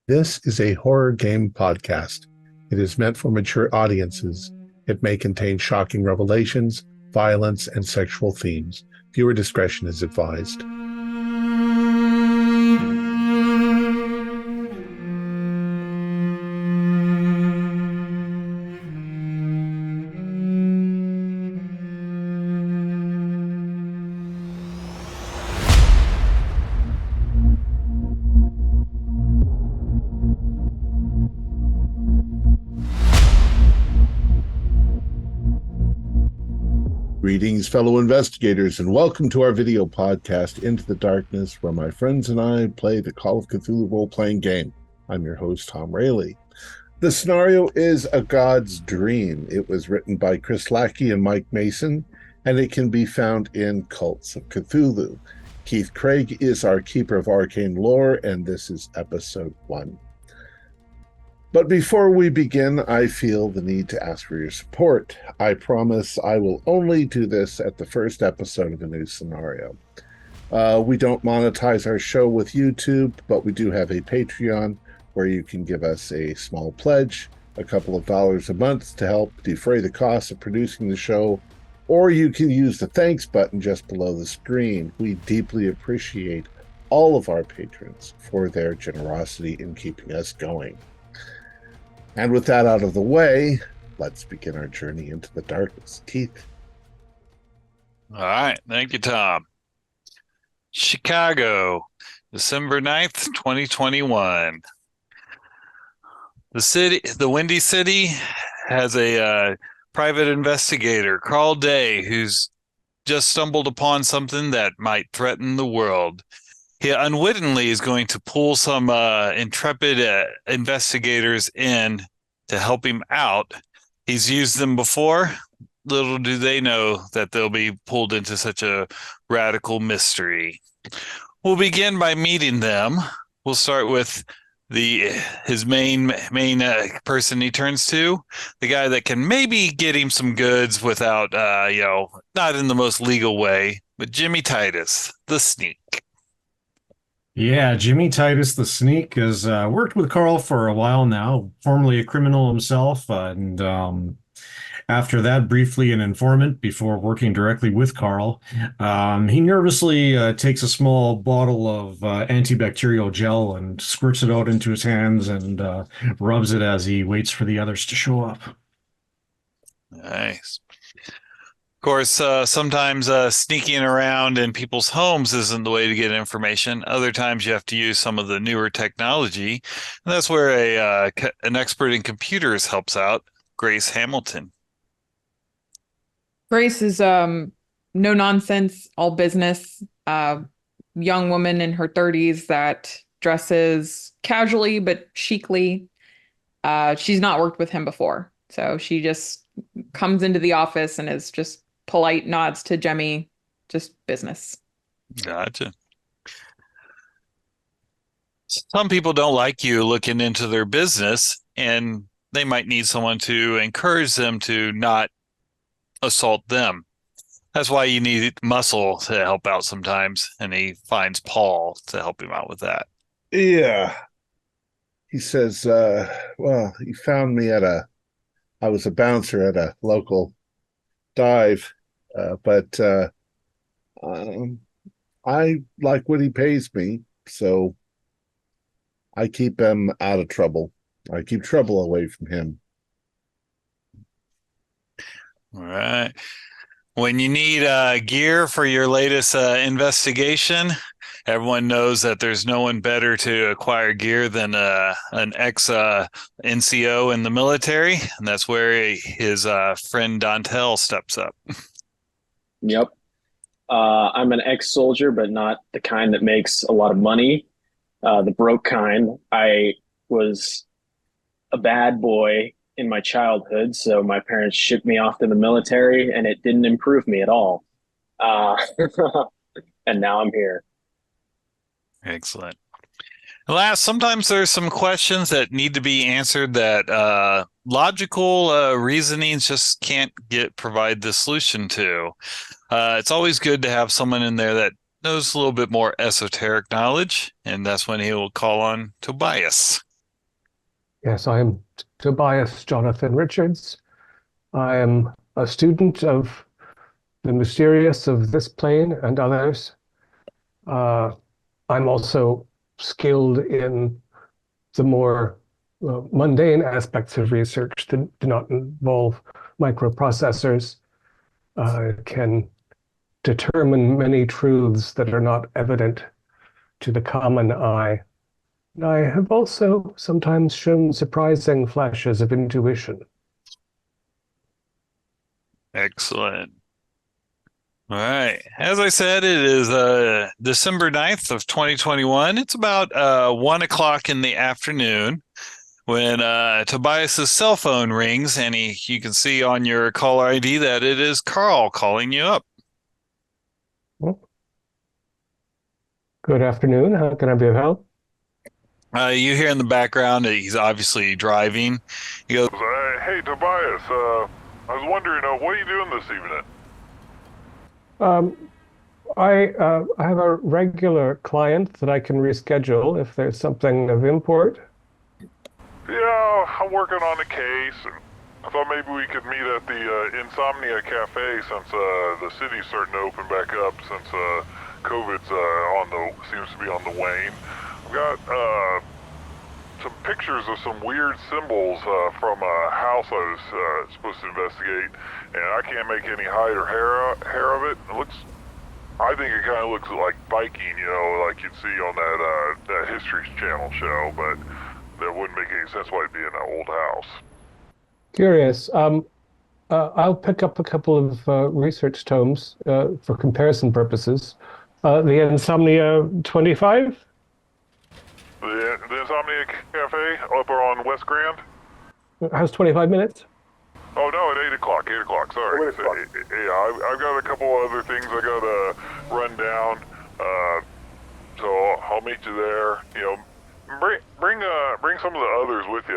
This is a horror game podcast. It is meant for mature audiences. It may contain shocking revelations, violence, and sexual themes. Viewer discretion is advised. Greetings, fellow investigators, and welcome to our video podcast, Into the Darkness, where my friends and I play the Call of Cthulhu role-playing game. I'm your host, Tom Rayleigh. The scenario is A God's Dream. It was written by Chris Lackey and Mike Mason, and it can be found in Cults of Cthulhu. Keith Craig is our keeper of arcane lore, and this is episode 1. But before we begin, I feel the need to ask for your support. I promise I will only do this at the first episode of a new scenario. We don't monetize our show with YouTube, but we do have a Patreon where you can give us a small pledge, a couple of dollars a month to help defray the cost of producing the show, or you can use the thanks button just below the screen. We deeply appreciate all of our patrons for their generosity in keeping us going. And with that out of the way, let's begin our journey into the darkness. Keith. All right. Thank you, Tom. Chicago, December 9th, 2021. The Windy City has a private investigator, Carl Day, who's just stumbled upon something that might threaten the world. He unwittingly is going to pull some intrepid investigators in to help him out. He's used them before. Little do they know that they'll be pulled into such a radical mystery. We'll begin by meeting them. We'll start with his main person he turns to, the guy that can maybe get him some goods without, not in the most legal way, but Jimmy Titus, the Sneak. Yeah, Jimmy Titus the Sneak has worked with Carl for a while now, formerly a criminal himself, and after that, briefly an informant before working directly with Carl. He nervously takes a small bottle of antibacterial gel and squirts it out into his hands and rubs it as he waits for the others to show up. Nice. Of course, sometimes sneaking around in people's homes isn't the way to get information. Other times you have to use some of the newer technology. And that's where an expert in computers helps out, Grace Hamilton. Grace is no nonsense, all business, young woman in her 30s that dresses casually but chicly. She's not worked with him before, so she just comes into the office and is just polite, nods to Jemmy, just business. Gotcha. Some people don't like you looking into their business, and they might need someone to encourage them to not assault them. That's why you need muscle to help out sometimes, and he finds Paul to help him out with that. Yeah. He says, he found me I was a bouncer at a local dive, but I like what he pays me, so I keep him out of trouble. I keep trouble away from him. All right. When you need gear for your latest investigation, everyone knows that there's no one better to acquire gear than an ex-NCO in the military, and that's where his friend Dontel steps up. Yep. I'm an ex-soldier, but not the kind that makes a lot of money. The broke kind. I was a bad boy in my childhood, so my parents shipped me off to the military, and it didn't improve me at all. And now I'm here. Excellent. Last, sometimes there's some questions that need to be answered that logical reasonings just can't provide the solution to. It's always good to have someone in there that knows a little bit more esoteric knowledge, and that's when he will call on Tobias. Yes, I am Tobias Jonathan Richards. I am a student of the mysterious of this plane and others. I'm also skilled in the more mundane aspects of research that do not involve microprocessors, can determine many truths that are not evident to the common eye. And I have also sometimes shown surprising flashes of intuition. Excellent. All right. As I said, it is December 9th of 2021. It's about 1 o'clock in the afternoon when Tobias's cell phone rings, and you can see on your caller ID that it is Carl calling you up. Well, good afternoon. How can I be of help? You hear in the background that he's obviously driving. He goes, Hey, Tobias, I was wondering, what are you doing this evening? I have a regular client that I can reschedule if there's something of import. Yeah, I'm working on a case, and I thought maybe we could meet at the Insomnia Cafe since the city's starting to open back up since COVID's seems to be on the wane. I've got some pictures of some weird symbols from a house I was supposed to investigate, and I can't make any hide or hair of it. I think it kind of looks like Viking, like you'd see on that History Channel show, but that wouldn't make any sense why it'd be in an old house. Curious. I'll pick up a couple of research tomes for comparison purposes. The Insomnia 25? The Insomnia Cafe up on West Grand? How's 25 minutes? Oh, no, at 8 o'clock, sorry. 8 o'clock. Yeah, I've got a couple other things I got to run down, so I'll meet you there. Bring some of the others with you.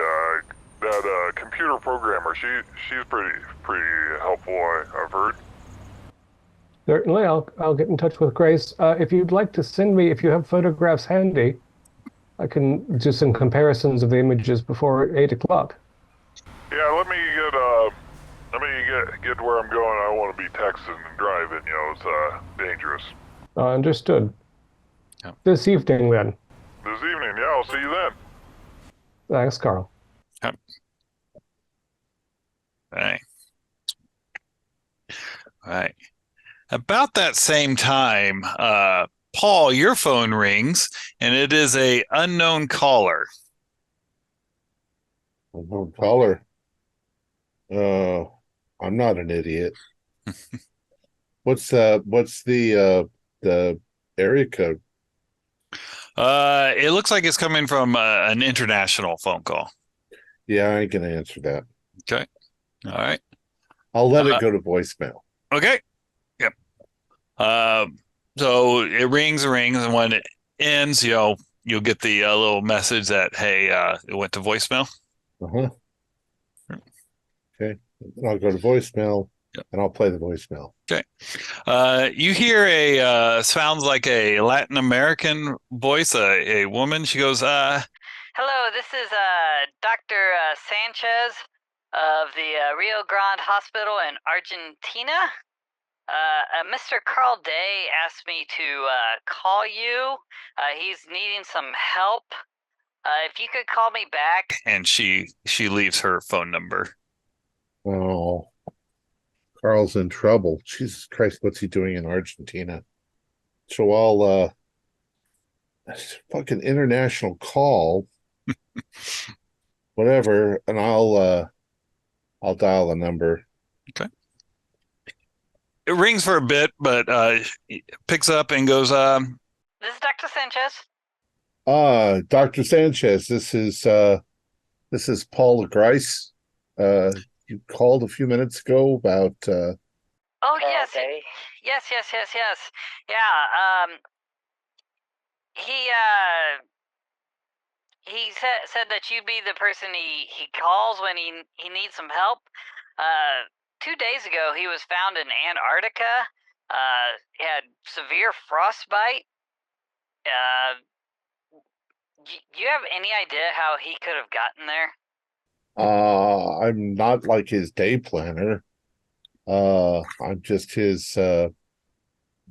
That computer programmer, she's pretty helpful, I've heard. Certainly, I'll get in touch with Grace. If you'd like to send me, if you have photographs handy, I can do some comparisons of the images before 8 o'clock. Yeah, let me get where I'm going. I don't want to be texting and driving. It's dangerous. Understood. Yep. This evening, then. This evening, yeah, I'll see you then. Thanks, Carl. Yep. Right. Right. About that same time, Paul, your phone rings, and it is a unknown caller. Unknown caller. I'm not an idiot. What's the area code? It looks like it's coming from an international phone call. Yeah, I ain't gonna answer that. Okay. All right. I'll let it go to voicemail. Okay. Yep. So it rings, and when it ends, you'll get the little message that, hey, it went to voicemail. Uh-huh. Okay. I'll go to voicemail. Yep. And I'll play the voicemail. Okay. You hear sounds like a Latin American voice, a woman. She goes, Hello, this is Dr. Sanchez of the Rio Grande Hospital in Argentina. Mr. Carl Day asked me to call you. He's needing some help. If you could call me back. And she leaves her phone number. Oh, Carl's in trouble. Jesus Christ, what's he doing in Argentina? So I'll fucking international call, whatever, and I'll dial the number. Okay. It rings for a bit, but picks up and goes, This is Dr. Sanchez. Dr. Sanchez, this is Paul Grice. You called a few minutes ago about Oh, yes. Yes. Yeah. He said that you'd be the person he calls when he needs some help. 2 days ago, he was found in Antarctica. He had severe frostbite. Do you have any idea how he could have gotten there? I'm not like his day planner. I'm just his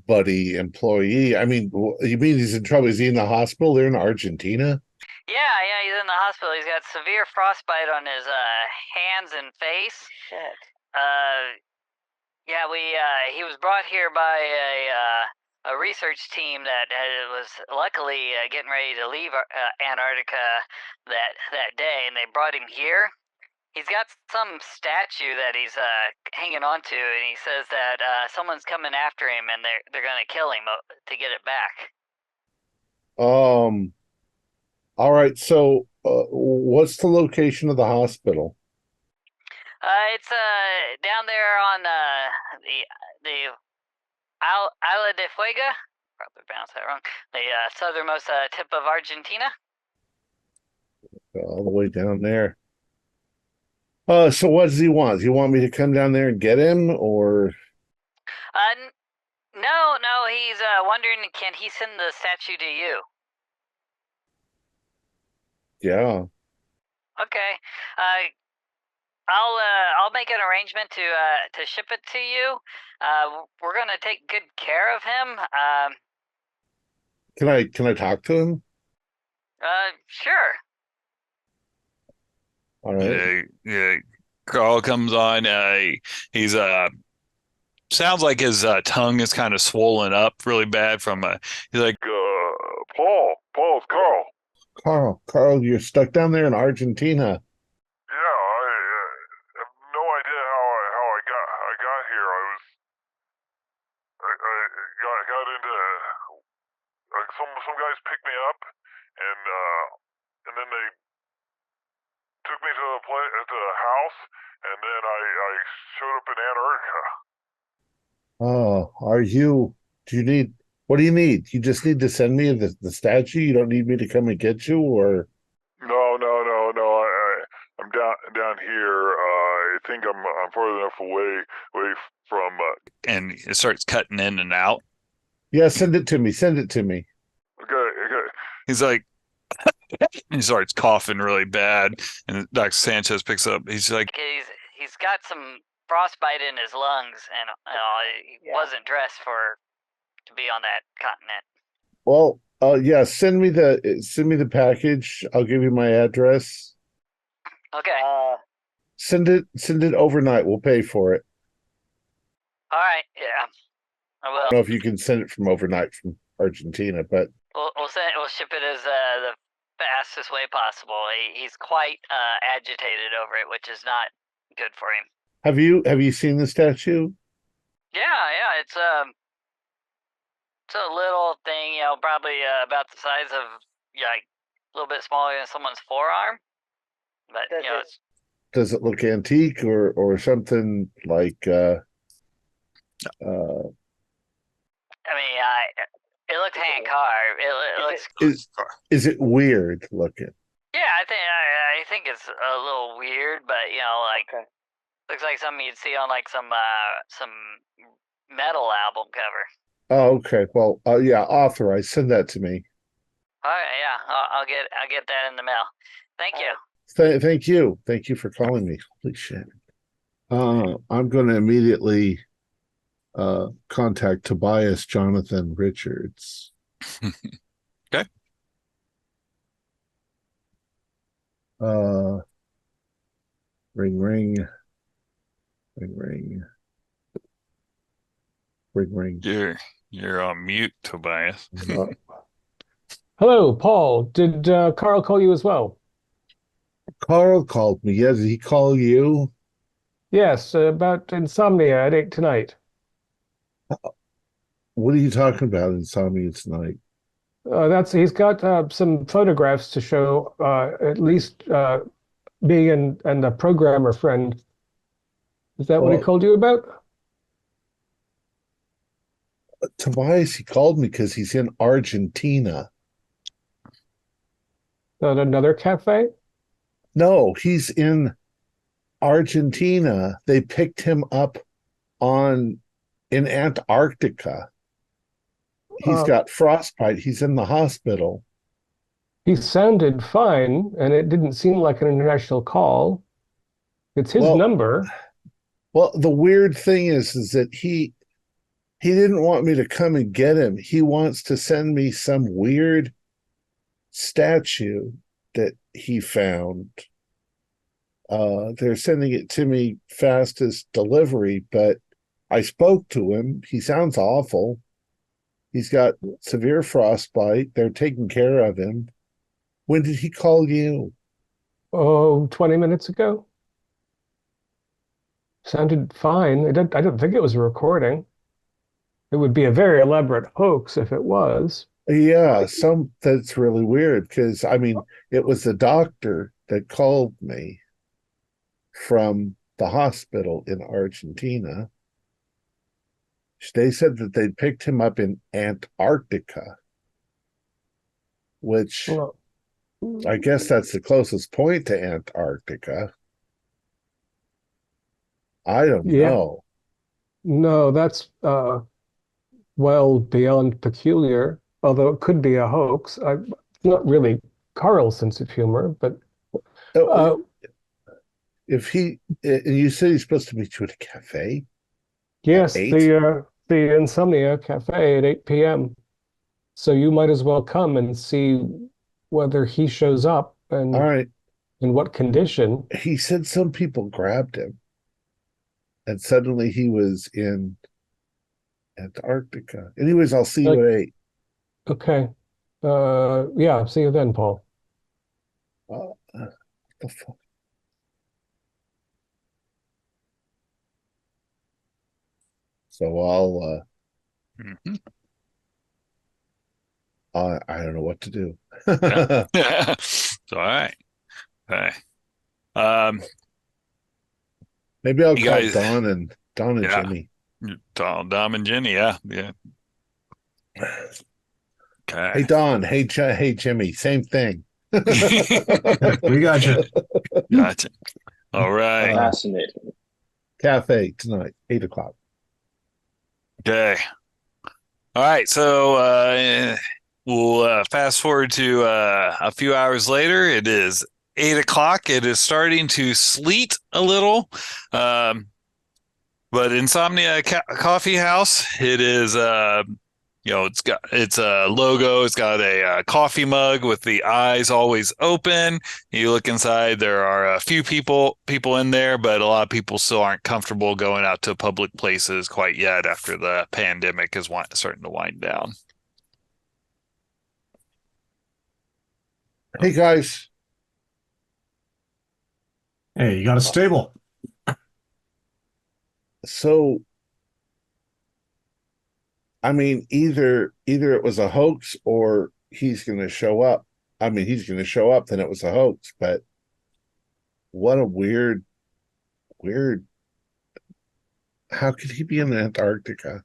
buddy employee. I mean, you mean he's in trouble? Is he in the hospital there in Argentina? Yeah, he's in the hospital. He's got severe frostbite on his hands and face. Shit. Yeah, he was brought here by a research team that was luckily getting ready to leave Antarctica that day, and they brought him here. He's got some statue that he's hanging on to, and he says that someone's coming after him, and they're gonna kill him to get it back. All right. So, what's the location of the hospital? It's down there on the Isla de Fuega. Probably pronounced that wrong. The southernmost tip of Argentina. All the way down there. So what does he want? Does he want me to come down there and get him, or? No. He's wondering, can he send the statue to you? Yeah. Okay. I'll make an arrangement to ship it to you. We're gonna take good care of him. Can I talk to him? Sure. All right. Yeah. Carl comes on. He's sounds like his tongue is kind of swollen up really bad from he's like, Paul, it's Carl. Carl, you're stuck down there in Argentina. Yeah, I have no idea how I got here. I got into like some guys picked me up, and then they took me to the house, and then I showed up in Antarctica. Oh, what do you need? You just need to send me the statue? You don't need me to come and get you, or? No. I'm down here. I think I'm far enough away from. and it starts cutting in and out. Yeah, send it to me. Okay. He's like, he starts coughing really bad, and Dr. Sanchez picks up. He's like, He's got some frostbite in his lungs, and he wasn't dressed to be on that continent. Well, yeah, send me the package. I'll give you my address. Okay. Send it overnight. We'll pay for it. All right. Yeah. I I will. don't know if you can send it from overnight from Argentina, but We'll ship it as the fastest way possible. He's quite agitated over it, which is not good for him. have you seen the statue? Yeah. It's a little thing, probably about the size of like a little bit smaller than someone's forearm. But Does it look antique or something like? I mean, it looks hand carved. It looks. Is it weird looking? Yeah, I think it's a little weird, but looks like something you'd see on like some metal album cover. Oh, okay. Well, yeah, authorized. Send that to me. All right, yeah, I'll get that in the mail. Thank you. Thank you. Thank you for calling me. Holy shit. I'm going to immediately contact Tobias Jonathan Richards. Okay. Ring, ring. You're on mute, Tobias. Hello, Paul. Did Carl call you as well? Carl called me. Yeah, did he call you? Yes, about insomnia at 8 tonight. What are you talking about, insomnia tonight? He's got some photographs to show, at least me and a programmer friend. Is that what he called you about? Tobias, he called me because he's in Argentina. At another cafe? No, he's in Argentina. They picked him up in Antarctica. He's got frostbite. He's in the hospital. He sounded fine, and it didn't seem like an international call. It's his number. Well, the weird thing is that he didn't want me to come and get him. He wants to send me some weird statue that he found. They're sending it to me fastest delivery, but I spoke to him. He sounds awful. He's got severe frostbite. They're taking care of him. When did he call you? Oh, 20 minutes ago. Sounded fine. I don't think it was a recording. It would be a very elaborate hoax if it was. Yeah, that's really weird because it was the doctor that called me from the hospital in Argentina. They said that they picked him up in Antarctica, which I guess that's the closest point to Antarctica. I don't know. No, that's well beyond peculiar, although it could be a hoax. Not really Carl's sense of humor, but if you said he's supposed to meet you at a cafe? Yes, the Insomnia Cafe at 8 p.m. So you might as well come and see whether he shows up and all right, in what condition. He said some people grabbed him and suddenly he was in Antarctica. Anyways, I'll see you at 8. Okay. Yeah, see you then, Paul. What the fuck? So I'll I don't know what to do. It's all right. Okay. Maybe I'll call Don and Jimmy. Dom and Jenny, yeah. Okay. Hey Don, hey Jimmy, same thing. We got you. Gotcha. All right. Fascinating. Cafe tonight, 8 o'clock. Okay. All right. So we'll fast forward to a few hours later. It is 8 o'clock. It is starting to sleet a little. But Insomnia Coffee House, it is it's a logo. It's got a coffee mug with the eyes always open. You look inside, there are a few people in there, but a lot of people still aren't comfortable going out to public places quite yet after the pandemic is starting to wind down. Hey guys. Hey, you got a stable. So either it was a hoax or he's going to show up. He's going to show up, then it was a hoax. But what a weird. How could he be in Antarctica?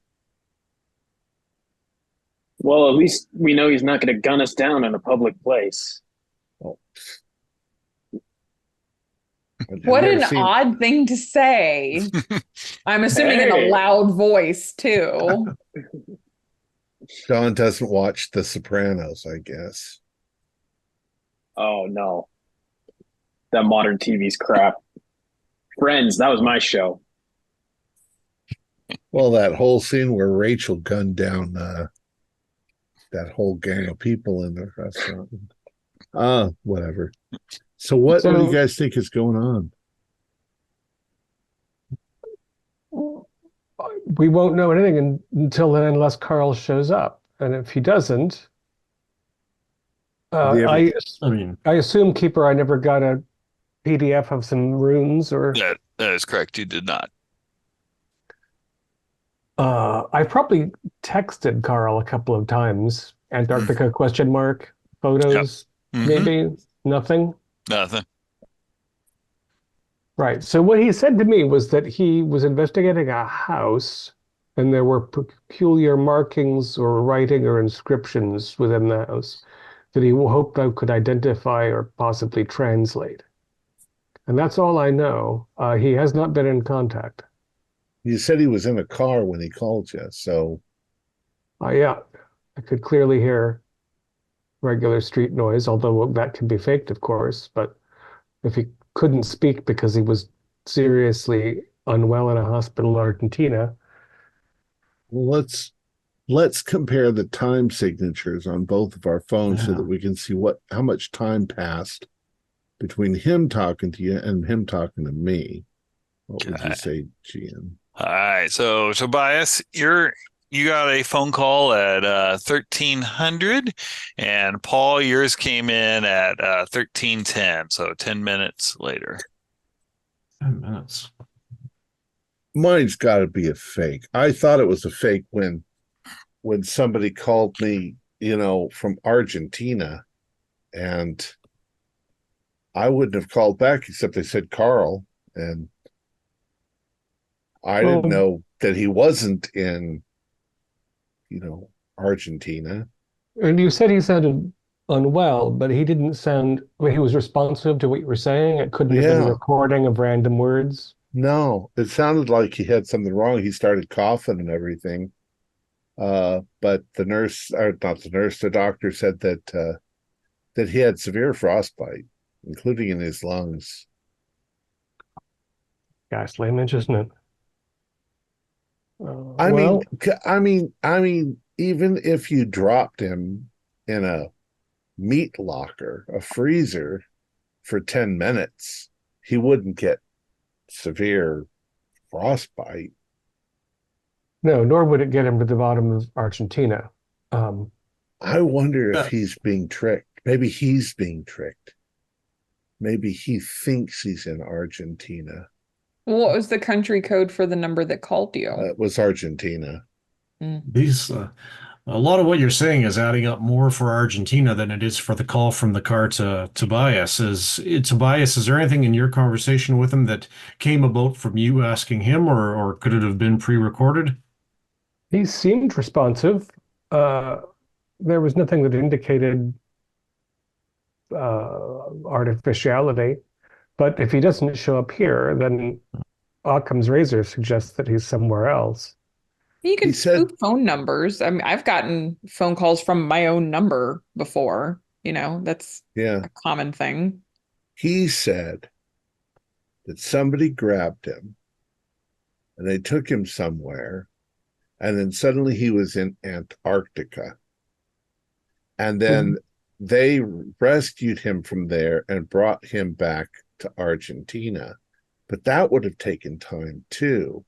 Well, at least we know he's not going to gun us down in a public place. Oh. What an odd thing to say. I'm assuming in a loud voice, too. Don doesn't watch The Sopranos, I guess. Oh, no. That modern TV's crap. Friends, that was my show. Well, that whole scene where Rachel gunned down that whole gang of people in the restaurant. Whatever. So what do you guys think is going on? We won't know anything until then unless Carl shows up. And if he doesn't, I assume, Keeper, I never got a PDF of some runes or... That is correct. You did not. I probably texted Carl a couple of times. Antarctica question mark, photos, maybe, nothing? Nothing. Right. So what he said to me was that he was investigating a house and there were peculiar markings or writing or inscriptions within the house that he hoped I could identify or possibly translate. And that's all I know. He has not been in contact. You said he was in a car when he called you, so... Yeah, I could clearly hear regular street noise, although that can be faked, of course. But if he couldn't speak because he was seriously unwell in a hospital in Argentina. Well, let's compare the time signatures on both of our phones so that we can see how much time passed between him talking to you and him talking to me. What would you say, GM? All right, so Tobias, you got a phone call at 1300, and Paul, yours came in at 1310, so 10 minutes later. 10 minutes. Mine's got to be a fake. I thought it was a fake when somebody called me, from Argentina, and I wouldn't have called back except they said Carl, and I didn't know that he wasn't in, Argentina. And you said he sounded unwell, but he didn't sound, he was responsive to what you were saying. It couldn't have been a recording of random words. No, it sounded like he had something wrong. He started coughing and everything. But the doctor said that he had severe frostbite, including in his lungs. Ghastly image, isn't it? I mean, even if you dropped him in a meat locker, a freezer, for 10 minutes, he wouldn't get severe frostbite. No, nor would it get him to the bottom of Argentina. I wonder if he's being tricked. Maybe he's being tricked. Maybe he thinks he's in Argentina. What was the country code for the number that called you? It was Argentina. These, a lot of what you're saying is adding up more for Argentina than it is for the call from the car to Tobias. Tobias, is there anything in your conversation with him that came about from you asking him, or could it have been pre-recorded? He seemed responsive. There was nothing that indicated artificiality. But if he doesn't show up here, then Occam's razor suggests that he's somewhere else. You can spoof phone numbers. I mean, I've gotten phone calls from my own number before. That's a common thing. He said that somebody grabbed him and they took him somewhere, and then suddenly he was in Antarctica. And then they rescued him from there and brought him back to Argentina. But that would have taken time too.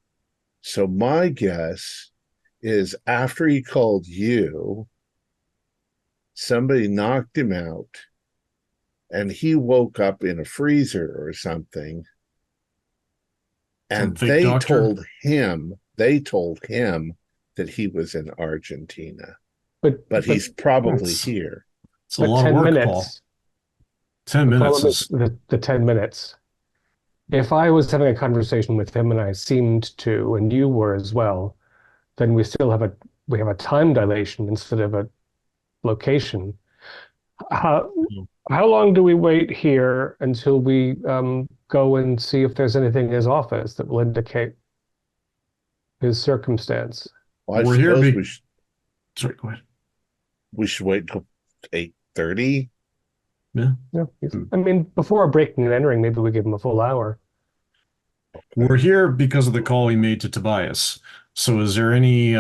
So my guess is after he called you, somebody knocked him out and he woke up in a freezer or something. And they told him that he was in Argentina. But he's probably here. It's a lot of work, Paul. 10 minutes is the 10 minutes. If I was having a conversation with him and I seemed to, and you were as well, then we have a time dilation instead of a location. How long do we wait here until we go and see if there's anything in his office that will indicate his circumstance? Well, we're here. Sorry, go ahead. We should wait until 8:30. Yeah. I mean, before breaking and entering, maybe we give him a full hour. We're here because of the call he made to Tobias. So is there any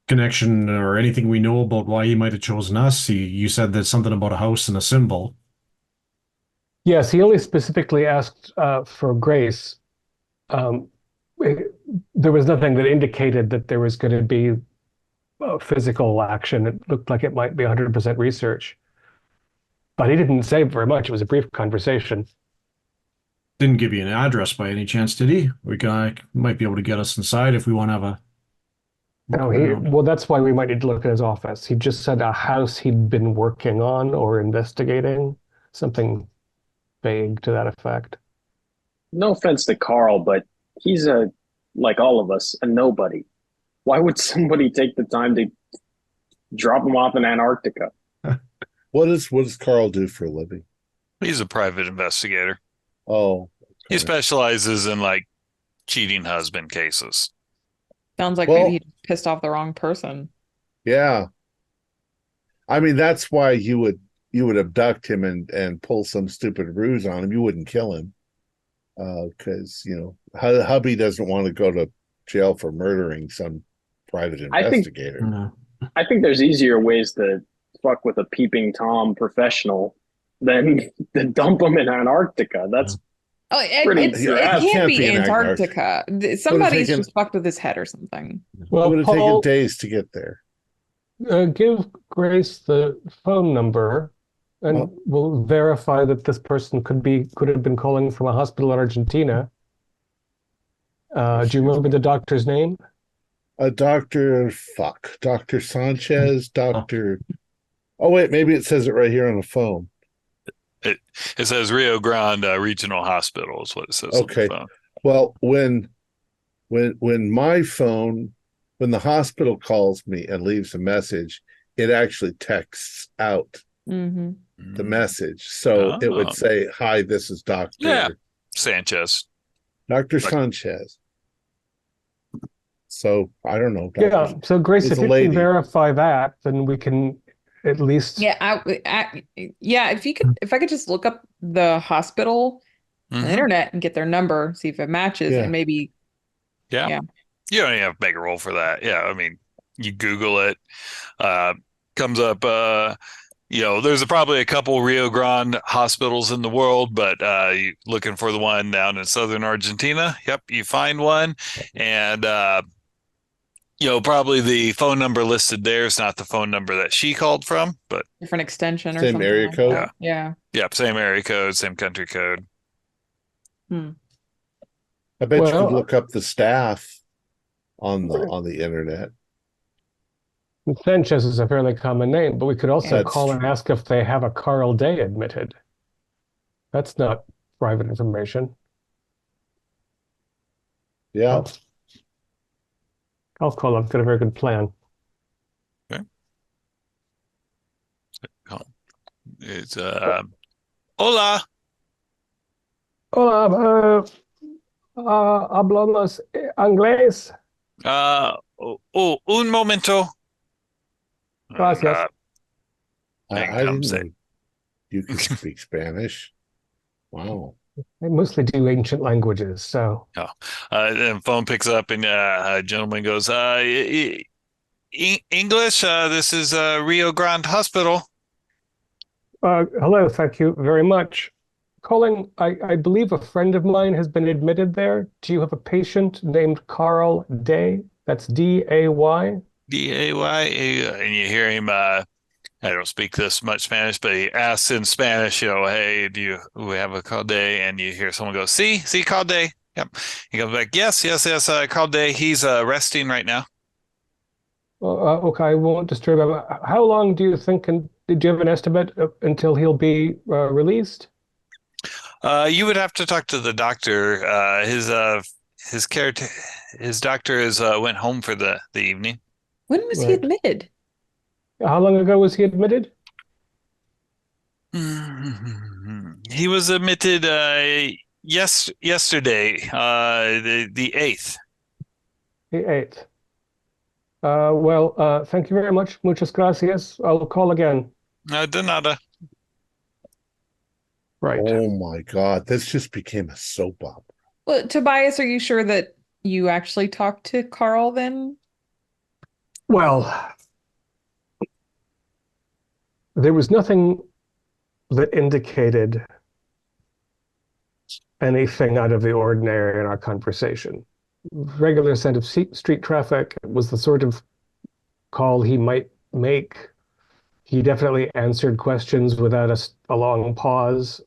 connection or anything we know about why he might have chosen us? You said that something about a house and a symbol. Yes, he only specifically asked for Grace. There was nothing that indicated that there was going to be physical action. It looked like it might be 100% research. But he didn't say very much. It was a brief conversation. Didn't give you an address by any chance, did he? Might be able to get us inside if we want to have a... No, well, that's why we might need to look at his office. He just said a house he'd been working on or investigating, something vague to that effect. No offense to Carl, but he's like all of us, a nobody. Why would somebody take the time to drop him off in Antarctica? What does Carl do for a living? He's a private investigator. Oh. Okay. He specializes in cheating husband cases. Sounds like maybe he pissed off the wrong person. Yeah. I mean, that's why you would abduct him and pull some stupid ruse on him. You wouldn't kill him, because hubby doesn't want to go to jail for murdering some private investigator. I think there's easier ways to fuck with a peeping Tom professional than to dump them in Antarctica. That's it can't be Antarctica. Somebody's just fucked with his head or something. Well, it would have taken days to get there. Give Grace the phone number, and we'll verify that this person could have been calling from a hospital in Argentina. Do you remember the doctor's name? Dr. Sanchez, Dr. Oh, wait, maybe it says it right here on the phone. It says Rio Grande Regional Hospital is what it says. Okay. On the phone. Well, when the hospital calls me and leaves a message, it actually texts out the message. So it would say, "Hi, this is Dr. Sanchez. Dr. Sanchez." So I don't know. So Grace, if you can verify that, then we can at least. Yeah, if I could just look up the hospital on the internet and get their number, see if it matches, and maybe. Yeah. You don't even have to make a roll for that. Yeah, I mean, you Google it, comes up. There's probably a couple Rio Grande hospitals in the world, but you looking for the one down in southern Argentina. Yep, you find one, and probably the phone number listed there is not the phone number that she called from, but different extension or same something area like code. that. Yeah. Yep, same area code, same country code. I bet you could look up the staff on the internet. Sanchez is a fairly common name, but we could also call and ask if they have a Carl Day admitted. That's not private information. Yeah. I'll call. I've got a very good plan. Okay. It's hola. Hola, hablamos inglés. Un momento. Gracias. I didn't know you can speak Spanish. Wow. I mostly do ancient languages, so. And phone picks up, and a gentleman goes, English, this is Rio Grande Hospital. Hello, thank you very much. Calling, I believe a friend of mine has been admitted there. Do you have a patient named Carl Day? That's D-A-Y? D-A-Y, and you hear him, I don't speak this much Spanish, but he asks in Spanish, hey, we have a Carl Day? And you hear someone go, see Carl Day? Yep. He goes back, yes, Carl Day. He's resting right now. Okay, I won't disturb him. How long do you think, did you have an estimate until he'll be released? You would have to talk to the doctor. His doctor went home for the evening. When was he admitted? How long ago was he admitted? He was admitted yesterday, the 8th. The 8th. Thank you very much. Muchas gracias. I'll call again. De nada. Right. Oh my God, this just became a soap opera. Well, Tobias, are you sure that you actually talked to Carl then? Well, there was nothing that indicated anything out of the ordinary in our conversation. Regular scent of street traffic was the sort of call he might make. He definitely answered questions without a long pause.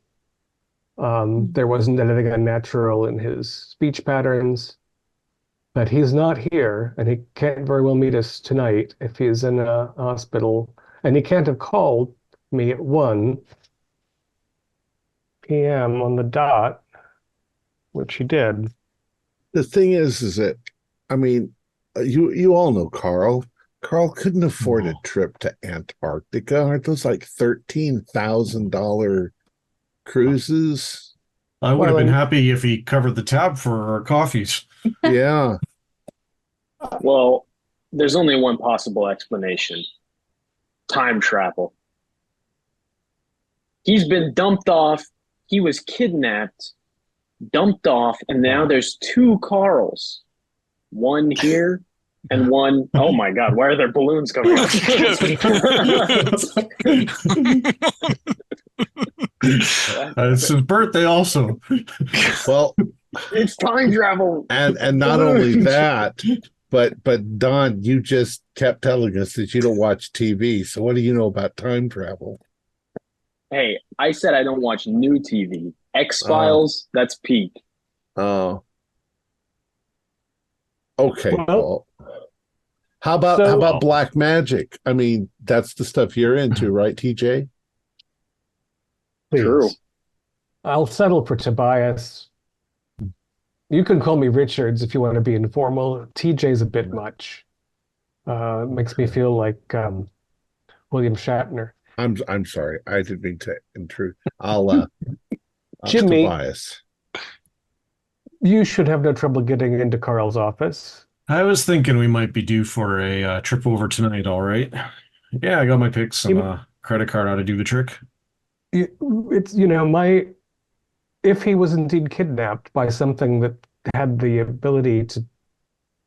There wasn't anything unnatural in his speech patterns. But he's not here, and he can't very well meet us tonight if he's in a hospital. And he can't have called me at 1 p.m. on the dot, which he did. The thing is that, I mean, you all know Carl. Carl couldn't afford a trip to Antarctica. Aren't those like $13,000 cruises? I would have been happy if he covered the tab for our coffees. Yeah. Well, there's only one possible explanation. Time travel. He's been dumped off. He was kidnapped, dumped off, and now there's two Carls. One here and one. Oh my God, why are there balloons coming out? It's his birthday also. Well, It's time travel. and not only that, but Don, you just kept telling us that you don't watch TV. So what do you know about time travel? Hey, I said I don't watch new TV. X-Files, that's peak. Oh. Okay. Well, how about Black Magic? I mean, that's the stuff you're into, right, TJ? please. True. I'll settle for Tobias. You can call me Richards if you want to be informal. TJ's a bit much. Makes me feel like William Shatner. I'm sorry. I didn't mean to intrude. I'll Jimmy. Tobias. You should have no trouble getting into Carl's office. I was thinking we might be due for a trip over tonight, all right? Yeah, I got my picks. Some credit card ought to do the trick. It's, if he was indeed kidnapped by something that had the ability to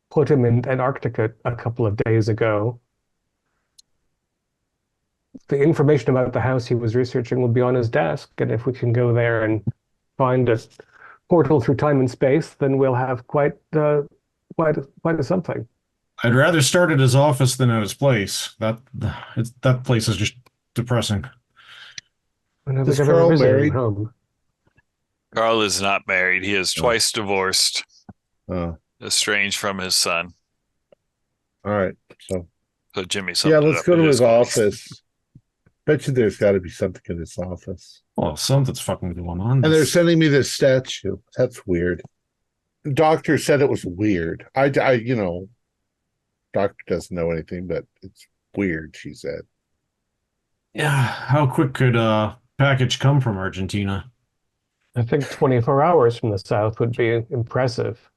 put him in Antarctica a couple of days ago, the information about the house he was researching will be on his desk, and if we can go there and find a portal through time and space, then we'll have quite a something. I'd rather start at his office than at his place. That place is just depressing. I don't Is think I've ever Carl visited him married? home. Carl is not married. He is twice divorced, Oh, estranged from his son. all right. So So Jimmy, yeah, let's go to his office. Bet you there's got to be something in his office. Well, something's fucking going on. And they're sending me this statue. That's weird. Doctor said it was weird. I doctor doesn't know anything, but it's weird, she said. Yeah, how quick could a package come from Argentina? I think 24 hours from the south would be impressive.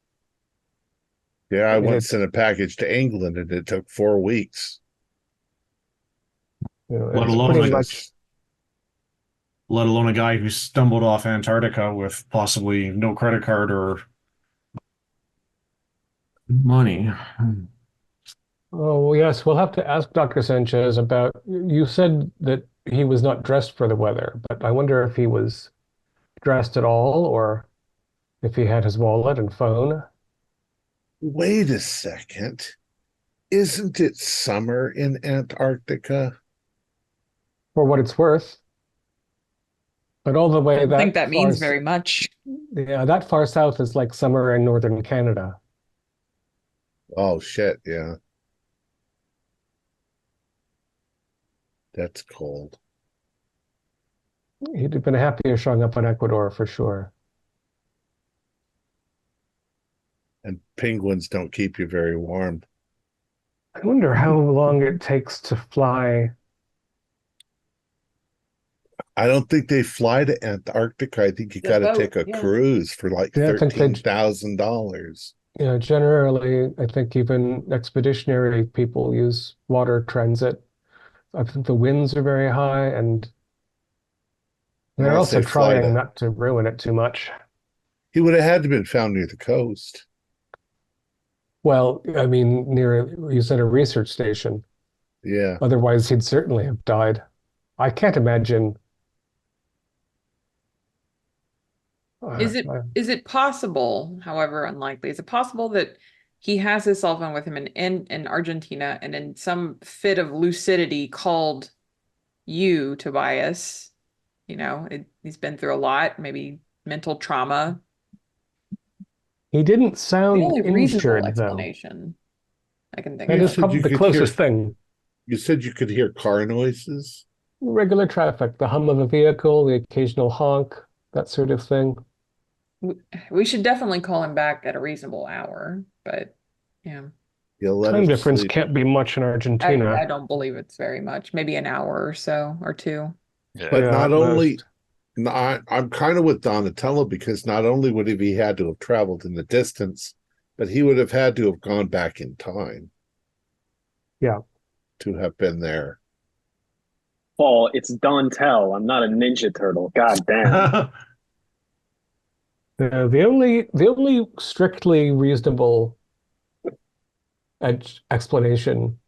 Yeah, I mean, once sent a package to England and it took 4 weeks. Let it's alone pretty like- much. Let alone a guy who stumbled off Antarctica with possibly no credit card or money. Oh, yes, we'll have to ask Dr. Sanchez about. You said that he was not dressed for the weather, but I wonder if he was dressed at all or if he had his wallet and phone. Wait a second. Isn't it summer in Antarctica? For what it's worth. But all the way I don't think that means far very much. Yeah, that far south is like summer in northern Canada. Oh shit, yeah. That's cold. He'd have been happier showing up in Ecuador for sure. And penguins don't keep you very warm. I wonder how long it takes to fly. I don't think they fly to Antarctica. I think you The got to boat, take a yeah. cruise for like Yeah, I think they- $13,000. Generally, I think even expeditionary people use water transit. I think the winds are very high, and they're Unless also they fly trying to- not to ruin it too much. He would have had to been found near the coast. Well, I mean, you said a research station. Yeah. Otherwise, he'd certainly have died. I can't imagine. Is it I- is it possible, however unlikely, is it possible that he has his cell phone with him in Argentina and in some fit of lucidity called you, Tobias? He's been through a lot, maybe mental trauma. He didn't The sound only reasonable injured, though. explanation I can think That You is of. said probably you the could closest hear- thing. You said you could hear car noises. Regular traffic, the hum of a vehicle, the occasional honk, that sort of thing. We should definitely call him back at a reasonable hour, but yeah, You'll let Time him difference sleep. can't be much in Argentina. I don't believe it's very much. Maybe an hour or so or two. Yeah. But Yeah, not at only, most. I'm kind of with Donatello because not only would he had to have traveled in the distance, but he would have had to have gone back in time. Yeah. To have been there. Paul, it's Dontel. I'm not a Ninja Turtle. God damn. The only strictly reasonable explanation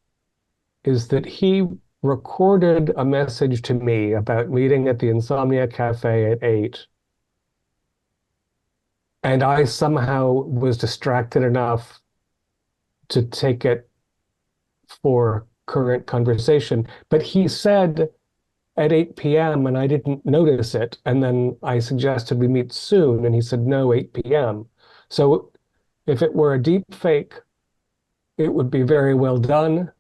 is that he recorded a message to me about meeting at the Insomnia Cafe at 8, and I somehow was distracted enough to take it for current conversation. But he said at 8 p.m. and I didn't notice it. And then I suggested we meet soon, and he said no, 8 p.m. So if it were a deep fake, it would be very well done.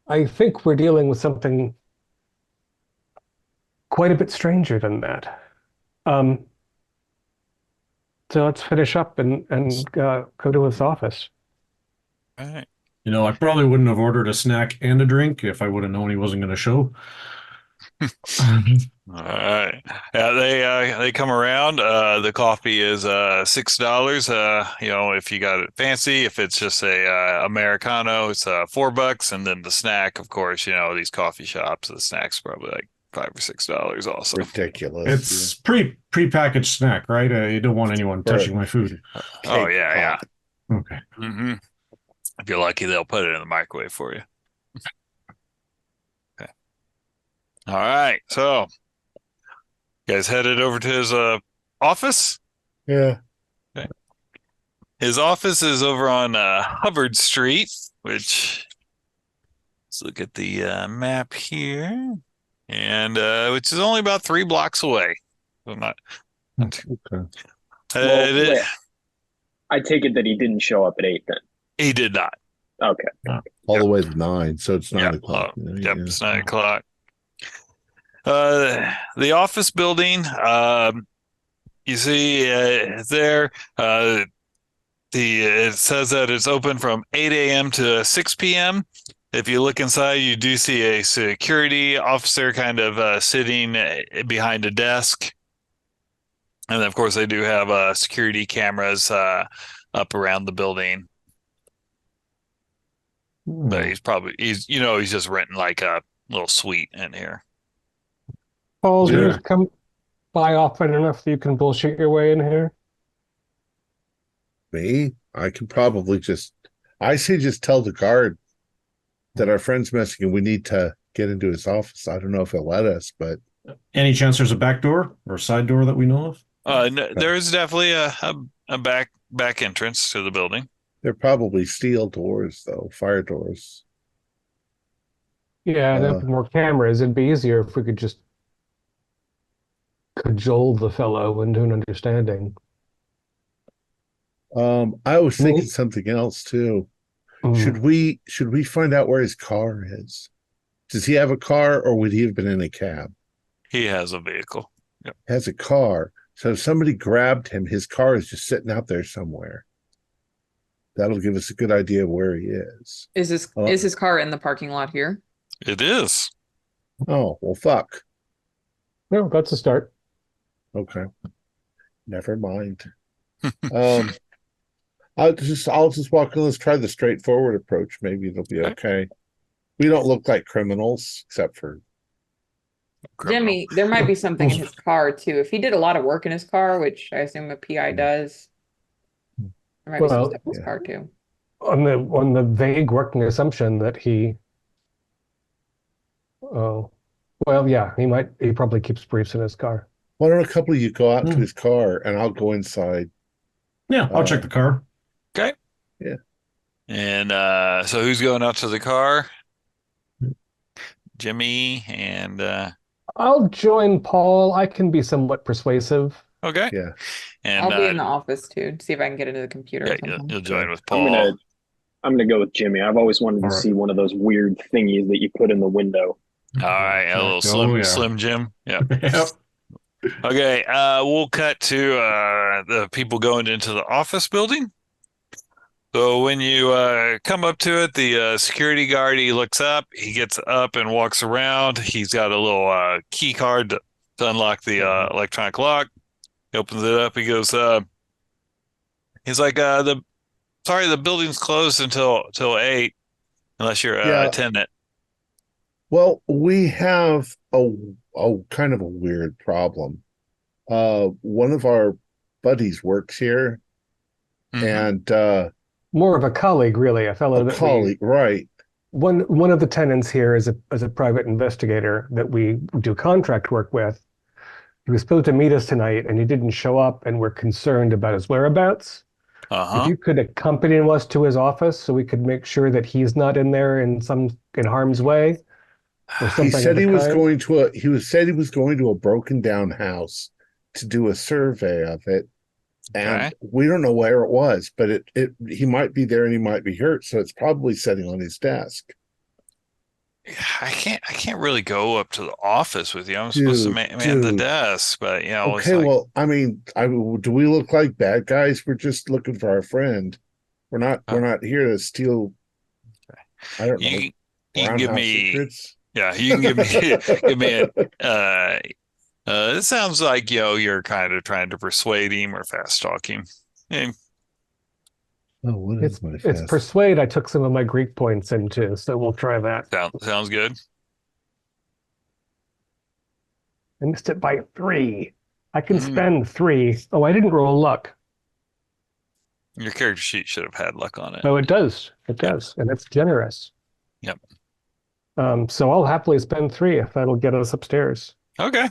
I think we're dealing with something quite a bit stranger than that. So let's finish up and go to his office. All right. I probably wouldn't have ordered a snack and a drink if I would have known he wasn't going to show. All right. Yeah, they come around. The coffee is $6. If you got it fancy, if it's just a Americano, it's $4. And then the snack, of course, these coffee shops, the snack's probably like $5 or $6 also. Ridiculous. It's pre-packaged snack, right? You don't want anyone touching my food. Oh, yeah. Okay. Mm-hmm. If you're lucky, they'll put it in the microwave for you. Okay. All right. So, you guys headed over to his office? Yeah. Okay. His office is over on Hubbard Street, let's look at the map here, and which is only about 3 blocks away. So not too. Okay. Wait. I take it that he didn't show up at 8 then. He did not. Okay. All the way to 9, so it's 9 Yep. o'clock. Yep, it's 9 o'clock. The office building, you see there, it says that it's open from 8 a.m. to 6 p.m. If you look inside, you do see a security officer kind of sitting behind a desk. And then, of course, they do have security cameras up around the building. But he's just renting like a little suite in here. Paul, do you come by often enough that you can bullshit your way in here? Me? I could probably I say just tell the guard that our friend's missing and we need to get into his office. I don't know if he'll let us, but Any chance there's a back door or a side door that we know of? No, there is definitely a back entrance to the building. they're probably steel doors, though, fire doors. Yeah, and if more cameras, it'd be easier if we could just cajole the fellow into an understanding. I was thinking something else too. Should we find out where his car is? Does he have a car, or would he have been in a cab? He has a vehicle. Yep. Has a car. So if somebody grabbed him, his car is just sitting out there somewhere. That'll give us a good idea of where he is. Is his car in the parking lot here? It is. Oh, well, fuck. No, that's a start. Okay. Never mind. I'll just walk in. Let's try the straightforward approach. Maybe it'll be okay. We don't look like criminals, except for Jimmy, there might be something in his car too. If he did a lot of work in his car, which I assume a PI does, there might be some stuff in his car too. On the vague working assumption that he he probably keeps briefs in his car. why don't a couple of you go out to his car and I'll go inside. Yeah, I'll check the car. Okay. Yeah. And so who's going out to the car? Jimmy and I'll join Paul. I can be somewhat persuasive. okay. Yeah. And I'll be in the office too to see if I can get into the computer. Or something. you'll join with Paul. I'm gonna go with Jimmy. I've always wanted to see one of those weird thingies that you put in the window. All right, a little Slim Jim. Yeah. Yep. Okay, we'll cut to the people going into the office building. So when you come up to it, the security guard, he looks up, he gets up and walks around. He's got a little key card to unlock the electronic lock. He opens it up. He goes, he's like, the building's closed until 8, unless you're a tenant. Well, we have a kind of a weird problem. One of our buddies works here, and More of a colleague, really, a fellow a that colleague, right? one of the tenants here is a private investigator that we do contract work with. He was supposed to meet us tonight, and he didn't show up, and we're concerned about his whereabouts. If you could accompany us to his office so we could make sure that he's not in there in harm's way or something. He said of he the was kind. going to he was going to a broken down house to do a survey of it, and Okay. we don't know where it was, but he might be there and he might be hurt, so it's probably sitting on his desk. I can't really go up to the office with you. I'm supposed to man the dude. desk, but you know, it's Okay, like, well, I mean, do we look like bad guys? We're just looking for our friend. We're not here to steal. I don't know. you can give roundhouse me, secrets. yeah, you can give me give me a it sounds like, you know, you're kind of trying to persuade him or fast talk him. Yeah, Oh, what is my It's fast? persuade I took some of my Greek points into, so we'll try that. sounds good. I missed it by 3. I can Mm. spend 3. Oh, I didn't roll luck. Your character sheet should have had luck on it. Oh, it does. It does. And it's generous. Yep. So I'll happily spend 3 if that'll get us upstairs. Okay.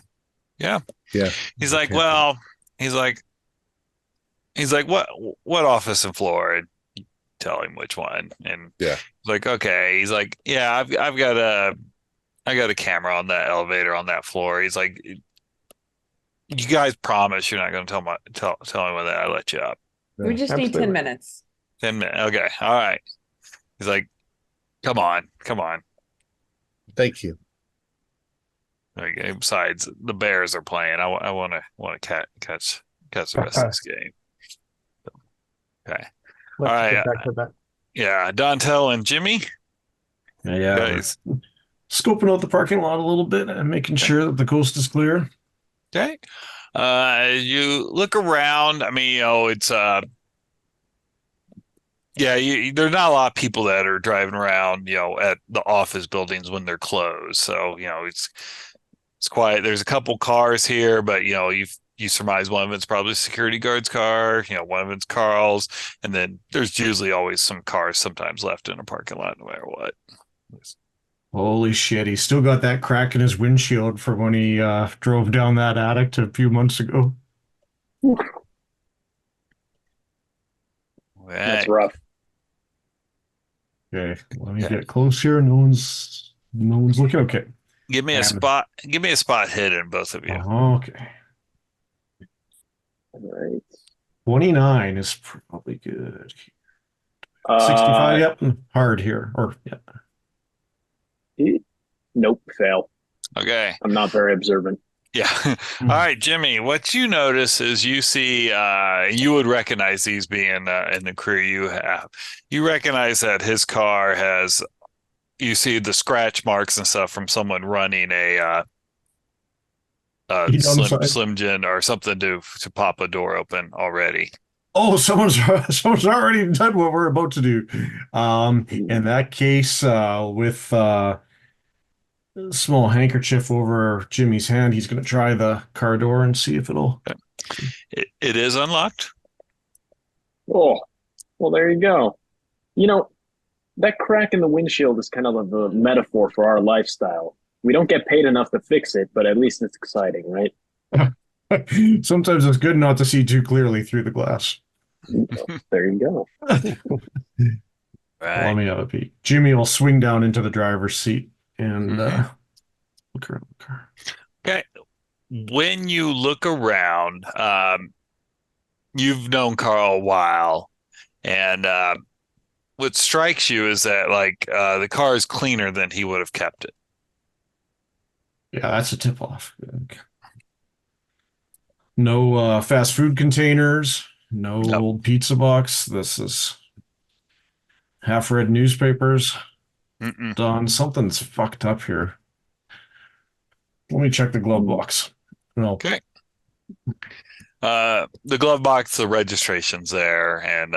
Yeah. Yeah. He's like, Okay. well, he's like, what office and floor? And you tell him which one. And Yeah. he's like, okay. He's like, yeah, I've got a camera on that elevator on that floor. He's like, you guys promise you're not going to tell me when I let you up. We just need 10 Absolutely. minutes. 10 minutes. Okay. All right. He's like, come on. Thank you. Okay. Besides, the Bears are playing. I want to catch the rest of this game. Okay. Let's All right, get back to that. Yeah. Dontel and Jimmy, Yeah, guys. scoping out the parking lot a little bit and making sure that the coast is clear. Okay. You look around. I mean, you know, it's there's not a lot of people that are driving around, you know, at the office buildings when they're closed. So, you know, it's quiet. There's a couple cars here, but you know, you surmise one of it's probably a security guard's car, you know, one of it's Carl's, and then there's usually always some cars sometimes left in a parking lot no matter what. Holy shit, he's still got that crack in his windshield from when he drove down that addict a few months ago. That's Right. rough. Okay, let me Okay. get close here. No one's looking. Okay. Give me a spot hidden, both of you. Okay. All right. 29 is probably good. 65, yep. Hard here. Or yeah. Nope, fail. Okay. I'm not very observant. Yeah. All right, Jimmy, what you notice is you see, you would recognize these being in the crew you have. You recognize that his car has, you see the scratch marks and stuff from someone running a Heat on the side. Slim Jim or something to pop a door open already. Oh, someone's already done what we're about to do. In that case, with a small handkerchief over Jimmy's hand, he's going to try the car door and see if it'll. It is unlocked. Oh, well, there you go. You know, that crack in the windshield is kind of a metaphor for our lifestyle. We don't get paid enough to fix it, but at least it's exciting, right? Sometimes it's good not to see too clearly through the glass. There you go. Right. Let me have a peek. Jimmy will swing down into the driver's seat and look around the car. Okay. When you look around, you've known Carl a while, and what strikes you is that the car is cleaner than he would have kept it. Yeah, that's a tip off. Okay. No fast food containers, no Nope. old pizza box. This is half read newspapers. Mm-mm. Don, something's fucked up here. Let me check the glove box. No. Okay. The glove box, the registration's there, and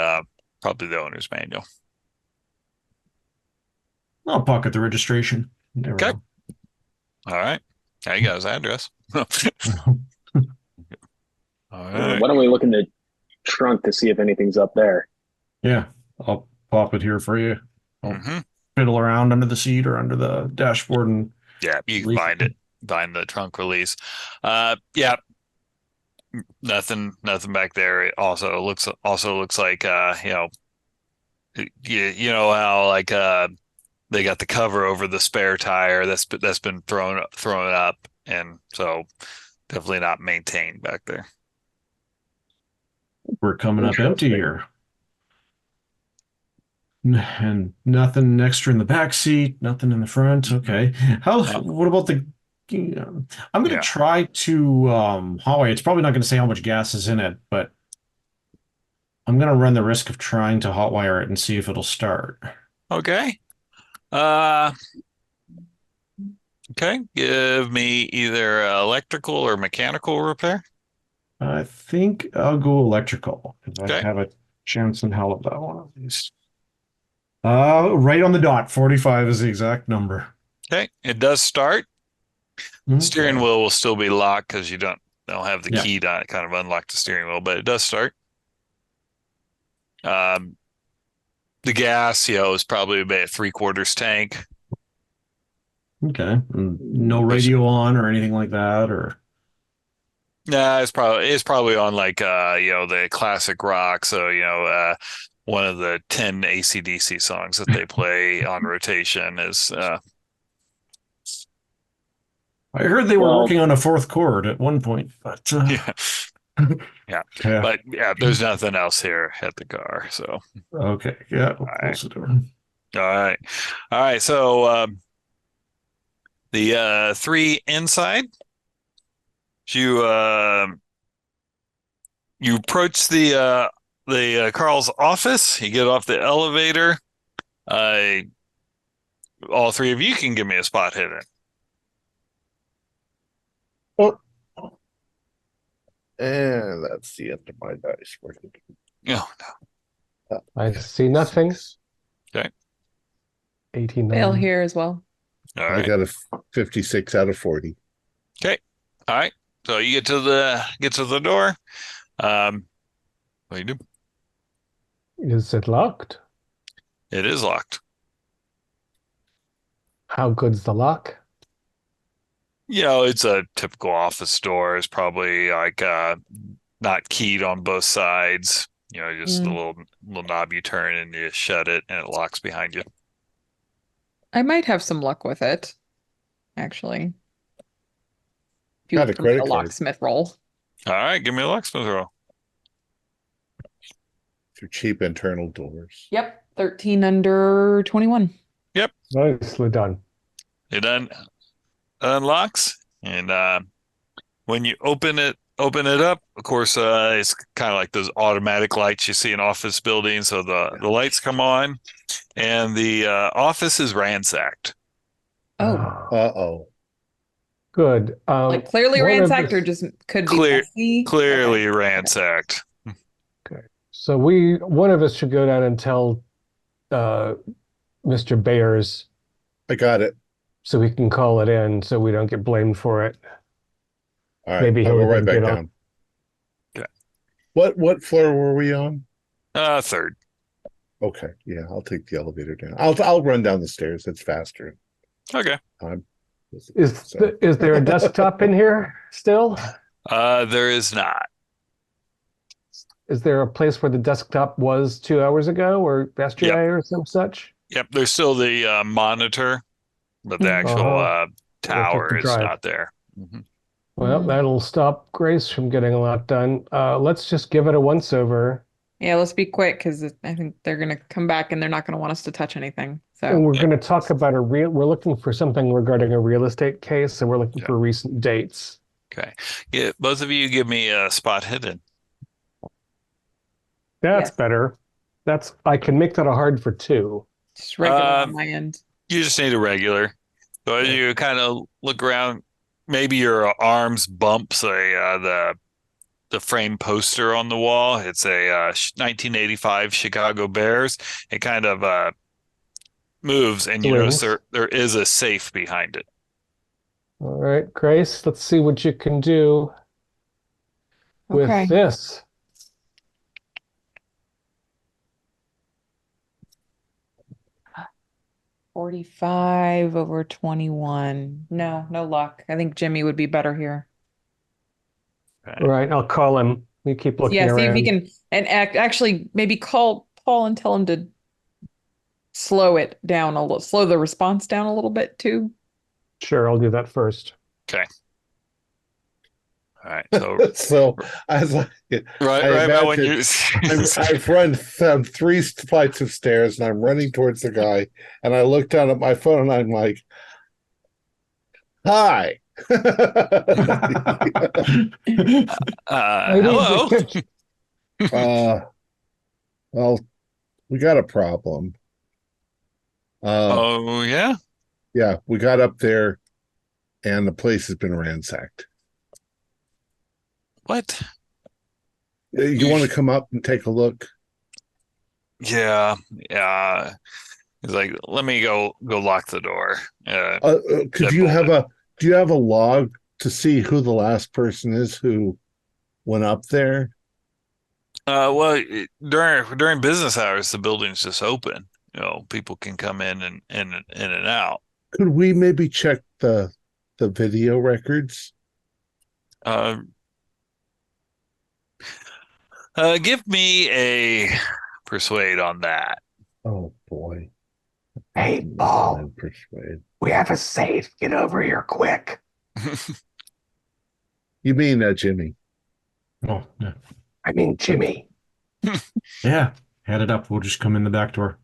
probably the owner's manual. I'll pocket the registration. Never Okay. know. All right. I got his address. All right. Why don't we look in the trunk to see if anything's up there? Yeah, I'll pop it here for you. I'll Mhm. fiddle around under the seat or under the dashboard and Yeah, you can release find it. Find the trunk release. Yeah, nothing back there. It also looks like you know how like they got the cover over the spare tire that's been thrown up, and so definitely not maintained back there. We're coming up empty Interesting. here. And nothing extra in the back seat, nothing in the front. Okay. What about the I'm going to Yeah. try to hotwire. It's probably not going to say how much gas is in it, but I'm going to run the risk of trying to hotwire it and see if it'll start. Okay. Okay. Give me either electrical or mechanical repair. I think I'll go electrical because I Okay. have a chance in hell of that one of these. Right on the dot. 45 is the exact number. Okay. It does start. Steering Okay. wheel will still be locked because you don't have the Yeah. key to kind of unlock the steering wheel, but it does start. The gas, is probably about 3/4 tank. Okay. No radio on or anything like that, or Nah, it's probably on like the classic rock. So one of the 10 AC/DC songs that they play on rotation is I heard they were Well- working on a fourth chord at one point, but yeah. yeah. But yeah, there's nothing else here at the car. So Okay, yeah, we'll right. close the door. all right. So the 3 inside. You approach the Carl's office. You get off the elevator. All 3 of you can give me a spot hidden. And that's the end of my dice. No. I see nothing. Okay. 89. Fail here as well. All I right. got a 56 out of 40. All right. So you get to the door. What do you do? Is it locked? It is locked. How good's the lock? It's a typical office door. It's probably like not keyed on both sides. Just a little knob you turn and you shut it and it locks behind you. I might have some luck with it, actually. If you Got a look for me credit a card. locksmith roll. All right, give me a locksmith roll. For cheap internal doors. Yep, 13 under 21. Nicely done. It unlocks, and when you open it up, of course, it's kind of like those automatic lights you see in office buildings. So the lights come on, and the office is ransacked. Oh, Uh-oh. Good. like clearly one of ransacked or the- just could be Clear- messy? Clearly Okay. ransacked. So one of us should go down and tell Mr. Bayers I got it. so we can call it in so we don't get blamed for it. All right. Maybe I'll he'll go right even back get on. down. Okay. What floor were we on? 3rd. Okay. Yeah, I'll take the elevator down. I'll run down the stairs. It's faster. Okay. Is there a desktop in here still? There is not. Is there a place where the desktop was 2 hours ago or yesterday or some such? Yep. There's still the monitor, but the actual tower the is drive. not there. Mhm. Well, that'll stop Grace from getting a lot done. Let's just give it a once over. Yeah, let's be quick because I think they're going to come back and they're not going to want us to touch anything. And So, we're going to talk about we're looking for something regarding a real estate case, and we're looking Yeah. for recent dates. Okay. Yeah, both of you give me a spot hidden. That's Yes. better. I can make that a hard for 2. just regular on Um, my end. You just need a regular. So as you kind of look around, maybe your arms bump, say, the frame poster on the wall. It's a 1985 Chicago Bears. It kind of moves, and you notice Swings. there is a safe behind it. All right, Grace, let's see what you can do with Okay. this. $45 over 21. No, no luck. I think Jimmy would be better here. All right, I'll call him. You keep looking Yeah, see if he around. can, and actually maybe call Paul and tell him to slow it down a little, slow the response down a little bit too. Sure, I'll do that first. Okay. All right. So So as I, right I about when imagine you I've run down 3 flights of stairs and I'm running towards the guy, and I look down at my phone and I'm like, "Hi." hello. Well, we got a problem. Oh yeah. Yeah, we got up there and the place has been ransacked. What? You want to come up and take a look? Yeah. Yeah. He's like, let me go lock the door. Could you have do you have a log to see who the last person is who went up there? Well, during business hours, the building's just open. People can come in and out. Could we maybe check the video records? Give me a persuade on that. Oh boy. Hey, Paul, Persuade. we have a safe. Get over here quick. You mean Jimmy? Oh, yeah. I mean, Jimmy. Yeah, head it up. We'll just come in the back door.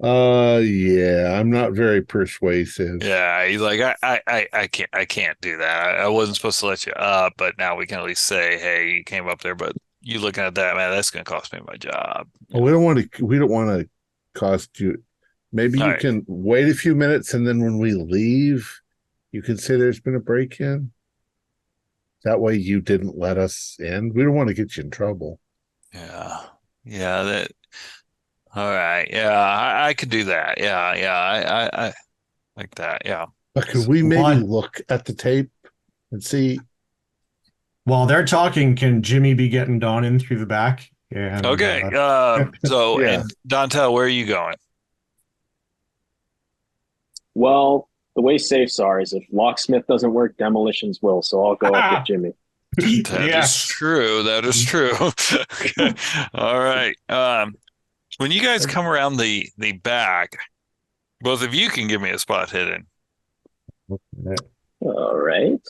Yeah, I'm not very persuasive. Yeah, he's like, I can't do that. I wasn't supposed to let you up, but now we can at least say, hey, you came up there, but you looking at that, man, that's going to cost me my job. Well, we don't want to cost you. Maybe you can wait a few minutes, and then when we leave, you can say there's been a break-in. That way you didn't let us in. We don't want to get you in trouble. Yeah. That. All right. Yeah, I could do that. Yeah. I like that. Yeah. But could we maybe look at the tape and see? While they're talking, can Jimmy be getting Don in through the back? And, okay. So, yeah. And Dontel, where are you going? Well, the way safes are is if locksmith doesn't work, demolitions will. So I'll go up with Jimmy. That is true. That is true. Okay. All right. When you guys come around the back, both of you can give me a spot hidden. All right.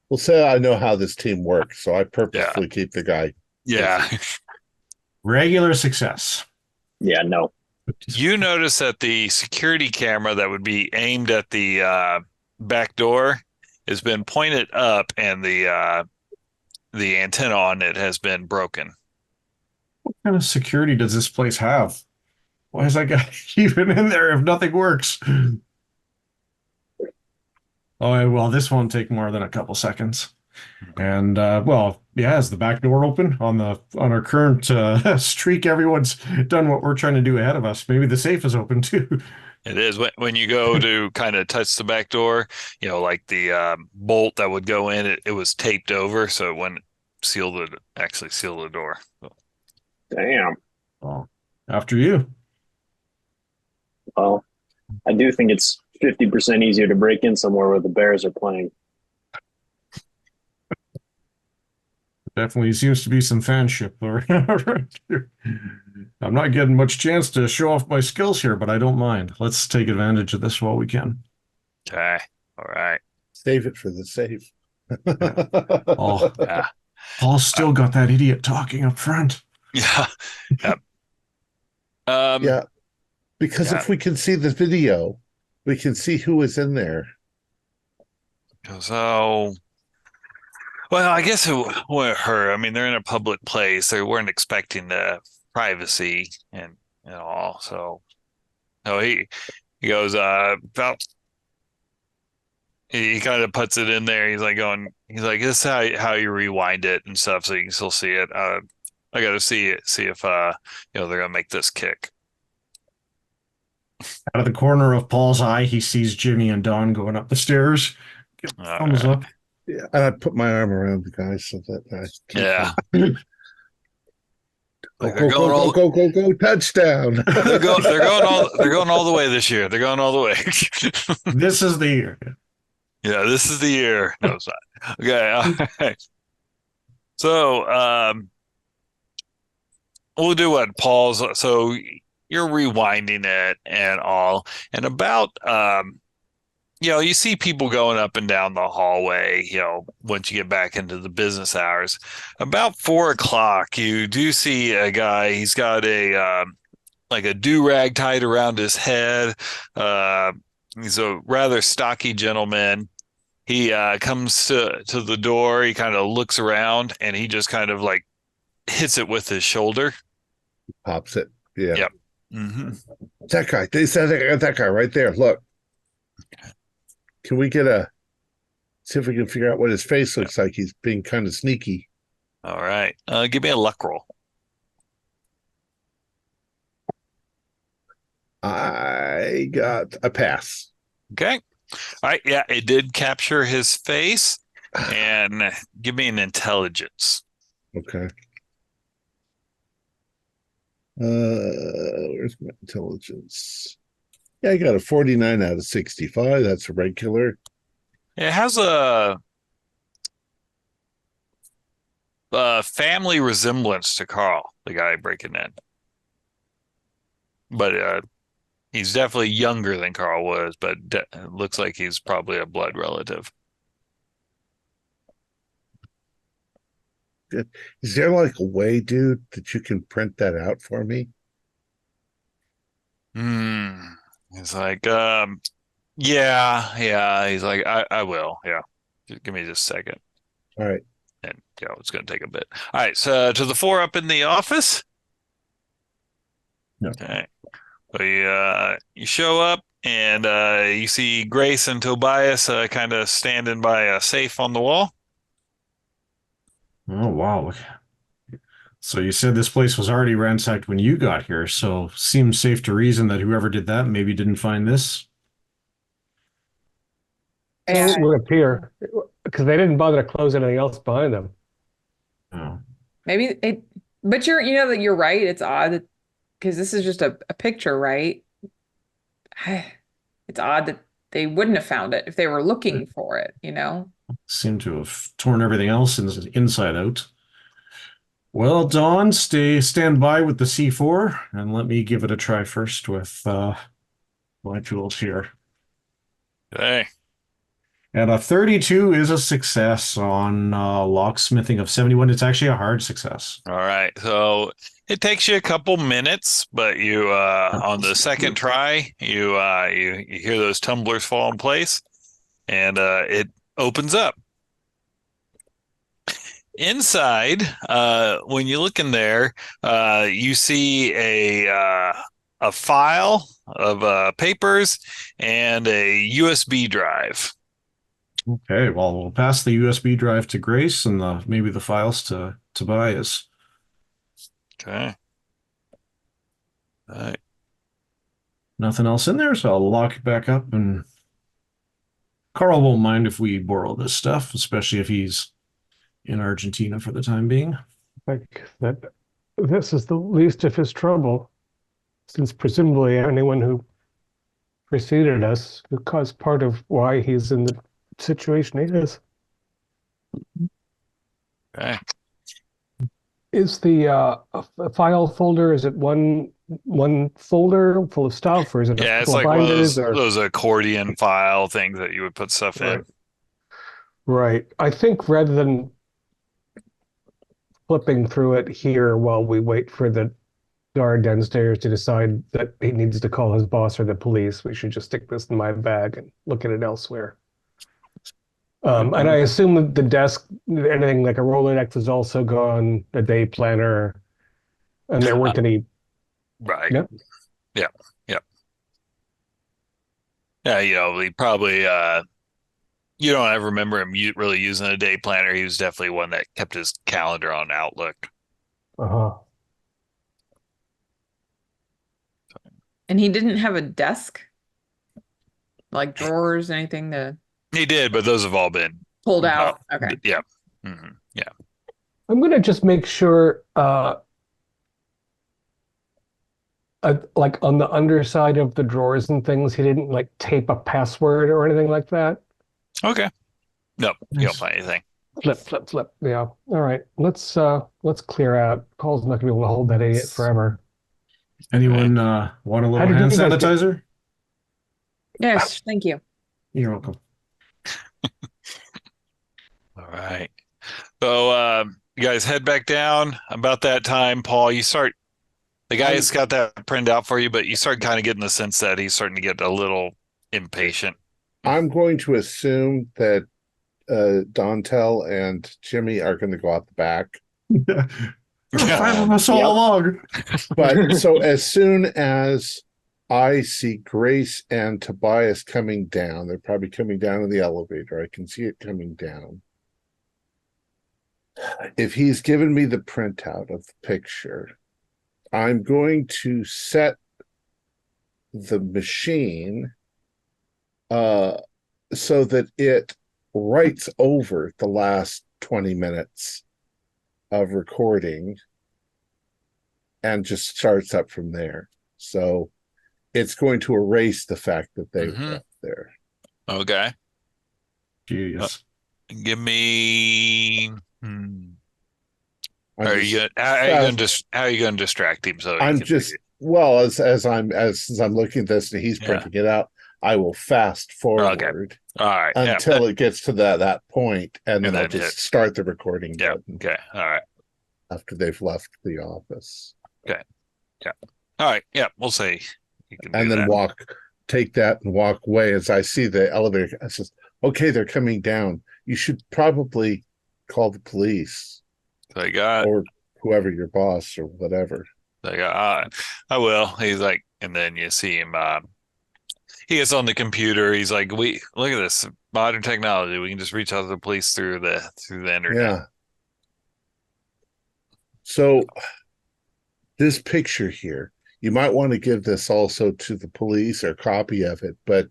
We'll say I know how this team works, so I purposefully keep the guy. Yeah. Regular success. Yeah, no. You notice that the security camera that would be aimed at the back door has been pointed up, and the antenna on it has been broken. What kind of security does this place have? Why is that guy even in there if nothing works? Oh, well, this won't take more than a couple seconds. And well, yeah, is the back door open on our current streak? Everyone's done what we're trying to do ahead of us. Maybe the safe is open too. It is when you go to kind of touch the back door, like the bolt that would go in, it was taped over, so it wouldn't actually seal the door. Damn. Well, after you. Well, I do think it's 50% easier to break in somewhere where the Bears are playing. Definitely seems to be some fanship around here. I'm not getting much chance to show off my skills here, but I don't mind. Let's take advantage of this while we can. Okay. All right. Save it for the safe. Oh, Yeah. Paul's still got that idiot talking up front. Yeah. Yep. Yeah, because if we can see the video, we can see who is in there. So, well, I guess it wouldn't hurt. I mean, they're in a public place. They weren't expecting the privacy and all. So, no, he goes about. He kind of puts it in there. He's like, this is how you rewind it and stuff, so you can still see it. I got to see if they're gonna make this kick. Out of the corner of Paul's eye, he sees Jimmy and Don going up the stairs. Thumbs up. Yeah, and I put my arm around the guy so that I keep Yeah. them. Like Go, go, go, go, go, touchdown. They're going all the way this year. They're going all the way. This is the year. Yeah, this is the year. No, it's not. Okay. All right. So, we'll do what Paul's. So you're rewinding it and all, and about you see people going up and down the hallway. Once you get back into the business hours, about 4 o'clock, you do see a guy. He's got a like a do-rag tied around his head. He's a rather stocky gentleman. He comes to the door. He kind of looks around and he just kind of like hits it with his shoulder. Pops it. Yeah. Yep. Mm-hmm. That guy. They said that guy right there. Look. Can we see if we can figure out what his face looks like? He's being kind of sneaky. All right. Give me a luck roll. I got a pass. Okay. All right. Yeah, it did capture his face. And give me an intelligence. Okay. Where's my intelligence? Yeah, I got a 49 out of 65. That's a regular. It has a family resemblance to Carl, the guy breaking in. But he's definitely younger than Carl was, but it looks like he's probably a blood relative. Is there like a way, dude, that you can print that out for me? He's like, yeah. He's like, I will. Yeah. Just give me just a second. All right. And it's going to take a bit. All right. So to the 4 up in the office. No. Okay. So you show up and you see Grace and Tobias kind of standing by a safe on the wall. Oh, wow. So you said this place was already ransacked when you got here, so seems safe to reason that whoever did that maybe didn't find this. It would appear, because they didn't bother to close anything else behind them. Oh. Maybe it, but that you're right. It's odd because this is just a picture, right? It's odd that they wouldn't have found it if they were looking for it, Seem to have torn everything else inside out. Well, Dawn, stand by with the C4, and let me give it a try first with my tools here. Okay. And a 32 is a success on locksmithing of 71. It's actually a hard success. All right. So it takes you a couple minutes, but you on the second try, you hear those tumblers fall in place, and it opens up. Inside, when you look in there, you see a file of papers and a USB drive. Okay, well, we'll pass the USB drive to Grace and maybe the files to Tobias. Okay. All right. Nothing else in there, so I'll lock it back up, and Carl won't mind if we borrow this stuff, especially if he's in Argentina for the time being. Like that, this is the least of his trouble, since presumably anyone who preceded us caused part of why he's in the situation he is. Okay. Is the a file folder? Is it one folder full of stuff, or is it Yeah, a it's couple like of one of binders? those accordion file things that you would put stuff in. Right. I think rather than flipping through it here while we wait for the guard downstairs to decide that he needs to call his boss or the police, we should just stick this in my bag and look at it elsewhere. And I assume that the desk, anything like a Rolodex is also gone, a day planner, and there weren't any. Right. Yep. Yeah. Yeah, we probably you don't ever remember him really using a day planner. He was definitely one that kept his calendar on Outlook. Uh-huh. And he didn't have a desk, like drawers, anything to. He did, but those have all been Pulled out. Okay. Yeah. Mm-hmm. Yeah. I'm gonna just make sure, like on the underside of the drawers and things, he didn't like tape a password or anything like that. Okay. Nope. You don't Nice. find anything. Flip, flip, flip. Yeah. All right. Let's clear out. Carl's not gonna be able to hold that idiot forever. Anyone want a little did hand you guys get- sanitizer? Yes, thank you. You're welcome. All right. So you guys head back down. About that time, Paul, the guy's got that printed out for you, but you start kind of getting the sense that he's starting to get a little impatient. I'm going to assume that Dontel and Jimmy are going to go out the back. There were 5 of us all Yep. along. But so as soon as I see Grace and Tobias coming down, they're probably coming down in the elevator. I can see it coming down. If he's given me the printout of the picture, I'm going to set the machine so that it writes over the last 20 minutes of recording and just starts up from there. So it's going to erase the fact that they were up there. Okay. Jeez. Give me. I'm How are you going to distract him? So I'm just well as I'm looking at this and he's printing it out. I will fast forward all right until it gets to that point, and then I'll then just start the recording button Okay. All right. after they've left the office, All right. Yeah. We'll say. You can and do then that. take that and walk away. As I see the elevator, I says, "Okay, they're coming down. You should probably call the police So I got. or whoever your boss or whatever." Like, I will. He's like, and then you see him. He gets on the computer. He's like, "We look at this modern technology. We can just reach out to the police through the internet." Yeah. So this picture here, you might want to give this also to the police or a copy of it, but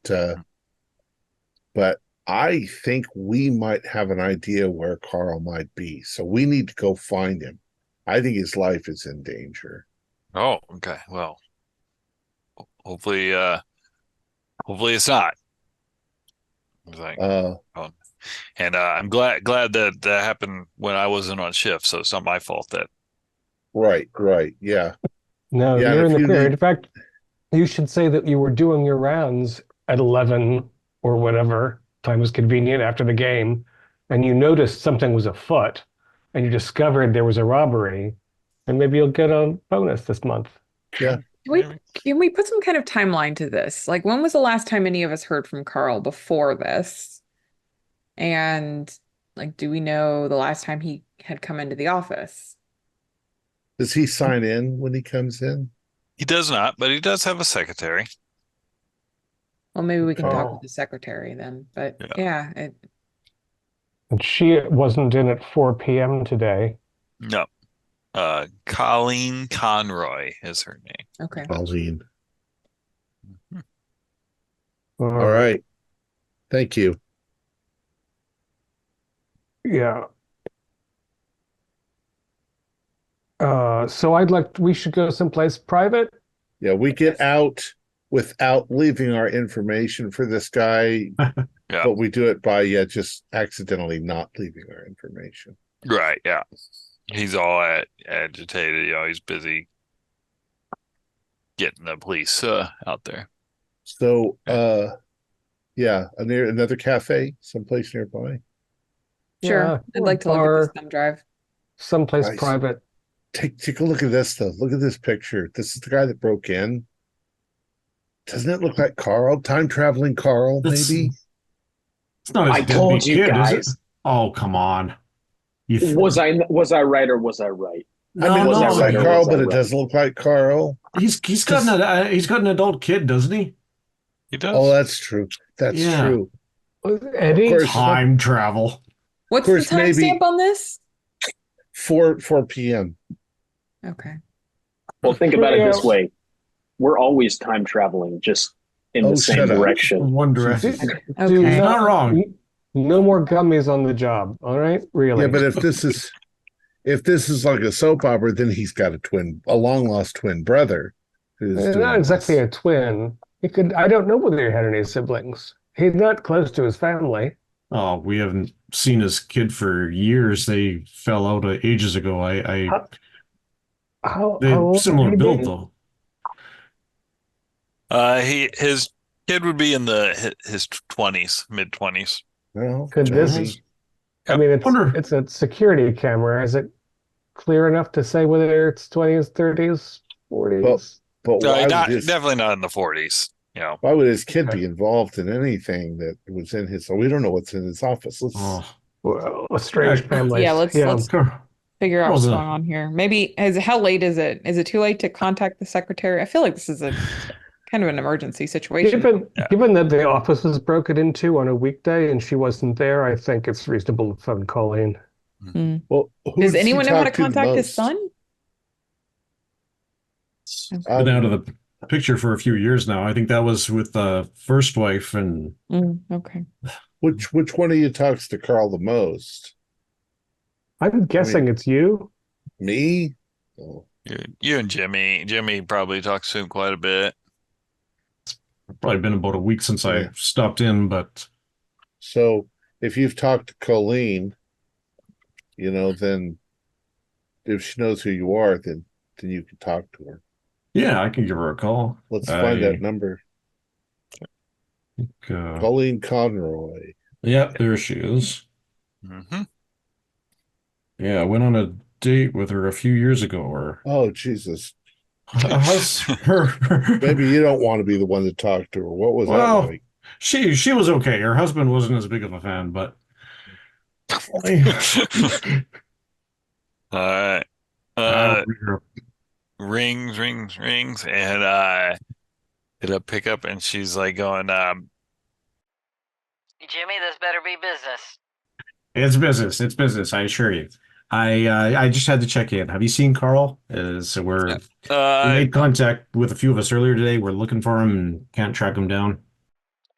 I think we might have an idea where Carl might be. So we need to go find him. I think his life is in danger. Oh, okay. Well, hopefully it's not. It's like, and I'm glad that happened when I wasn't on shift, so it's not my fault that. Right, yeah. No, Yeah, you're if in the you clear. need- In fact, you should say that you were doing your rounds at 11 or whatever time was convenient after the game, and you noticed something was afoot, and you discovered there was a robbery, and maybe you'll get a bonus this month. Yeah. Can we put some kind of timeline to this? Like, when was the last time any of us heard from Carl before this? And like, do we know the last time he had come into the office? Does he sign in when he comes in? He does not, but he does have a secretary. Well, maybe we can talk Oh. with the secretary then. But Yeah. And she wasn't in at 4 p.m. today. No. Colleen Conroy is her name. okay. Pauline. All All right. Thank you. Yeah. So we should go someplace private. Yeah, we get out without leaving our information for this guy, Yeah. but we do it by just accidentally not leaving our information. Right. Yeah. He's all agitated. He's busy getting the police out there. So, yeah, another cafe, someplace nearby. Sure. Yeah, I'd like to look or at this thumb drive. someplace Nice. private. Take a look at this though. Look at this picture. This is the guy that broke in. Doesn't it look like Carl? Time traveling Carl, That's- maybe? It's not I his told deadbeat you kid, is guys. it? Oh, come on. You Was I right or was I right? No, I mean, it was looks that like right or Carl, was but that it right? doesn't look like Carl. he's got an adult kid, doesn't he? He does. Oh, that's true. That's Yeah. true. Eddie, Of course. Time travel. What's course, the maybe- timestamp on this? 4 p.m. Okay. Well, think about it this Yeah. way. We're always time traveling, just in the same shut up. direction. One direction. Do Okay. Not wrong. No more gummies on the job. All right, really. Yeah, but if this is like a soap opera, then he's got a long lost twin brother who's doing Not exactly this. a twin. He could. I don't know whether he had any siblings. He's not close to his family. Oh, we haven't seen his kid for years. They fell out ages ago. How They old similar would he build be? though. His kid would be in his 20s, mid-20s. Well, Could this? Johnny, I mean, Wonder- it's a security camera. Is it clear enough to say whether it's 20s, 30s, 40s? but Definitely not in the 40s. why would his kid be involved in anything that was in his? So we don't know what's in his office. Oh, Well, a strange Yeah, family. Yeah, let's figure out What what's was going that? on here. Maybe how late is it? Is it too late to contact the secretary? I feel like this is a kind of an emergency situation. Given that the office was broken into on a weekday and she wasn't there, I think it's reasonable to phone Colleen. Well, who Does he anyone know how to talk the contact his most? son? been out of the picture for a few years now. I think that was with the first wife, and Okay. Which one of you talks to Carl the most? I'm guessing it's you. Me? Oh, You and Jimmy. Jimmy probably talks to him quite a bit. probably been about a week since I Yeah. stopped in, but so if you've talked to Colleen, then if she knows who you are, then you can talk to her. yeah, I can give her a call. Let's find that number. Uh, Colleen Conroy. yeah, there she is. Mm-hmm. Yeah, I went on a date with her a few years ago. Or Oh, Jesus. how's her? Maybe you don't want to be the one to talk to her. What was Well, that like? she was okay. Her husband wasn't as big of a fan, but All right. I Rings, and I hit a pickup, and she's like going, Jimmy, this better be business. It's business. It's business. I assure you. I just had to check in. Have you seen Carl? So we made contact with a few of us earlier today. We're looking for him and can't track him down.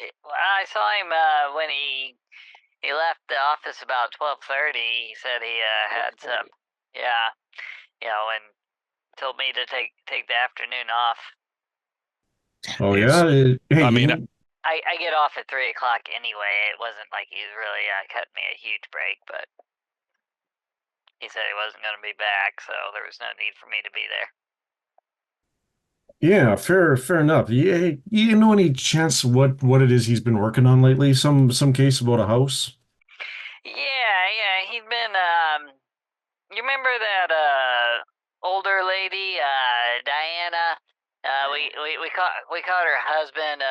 I saw him when he left the office about 12:30. He said he had some, and told me to take the afternoon off. Oh yeah. Hey, I mean, I get off at 3 o'clock anyway. It wasn't like he was really cutting me a huge break, but he said he wasn't going to be back, so there was no need for me to be there. yeah, fair enough. Yeah, you know any chance what it is he's been working on lately? Some case about a house. Yeah, he'd been, you remember that, older lady, Diana? We caught her husband,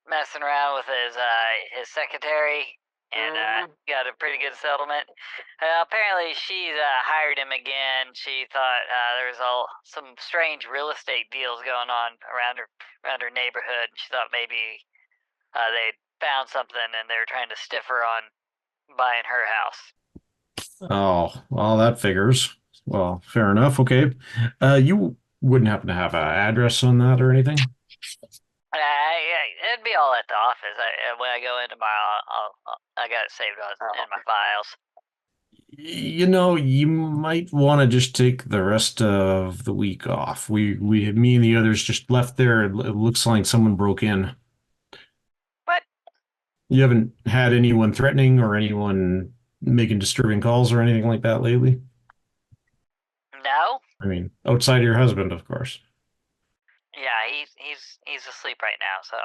messing around with his secretary, and, got a pretty good settlement. Apparently she's, hired him again. She thought, there was some strange real estate deals going on around her neighborhood. She thought maybe, they'd found something and they were trying to stiff her on buying her house. Oh, well, that figures. Well, fair enough. Okay. You wouldn't happen to have an address on that or anything? It'd be all at the office. When I go in tomorrow, I got it saved in my files. You might want to just take the rest of the week off. Me and the others just left there. It looks like someone broke in. What? You haven't had anyone threatening or anyone making disturbing calls or anything like that lately? No. I mean, outside of your husband, of course. Yeah, he's asleep right now, so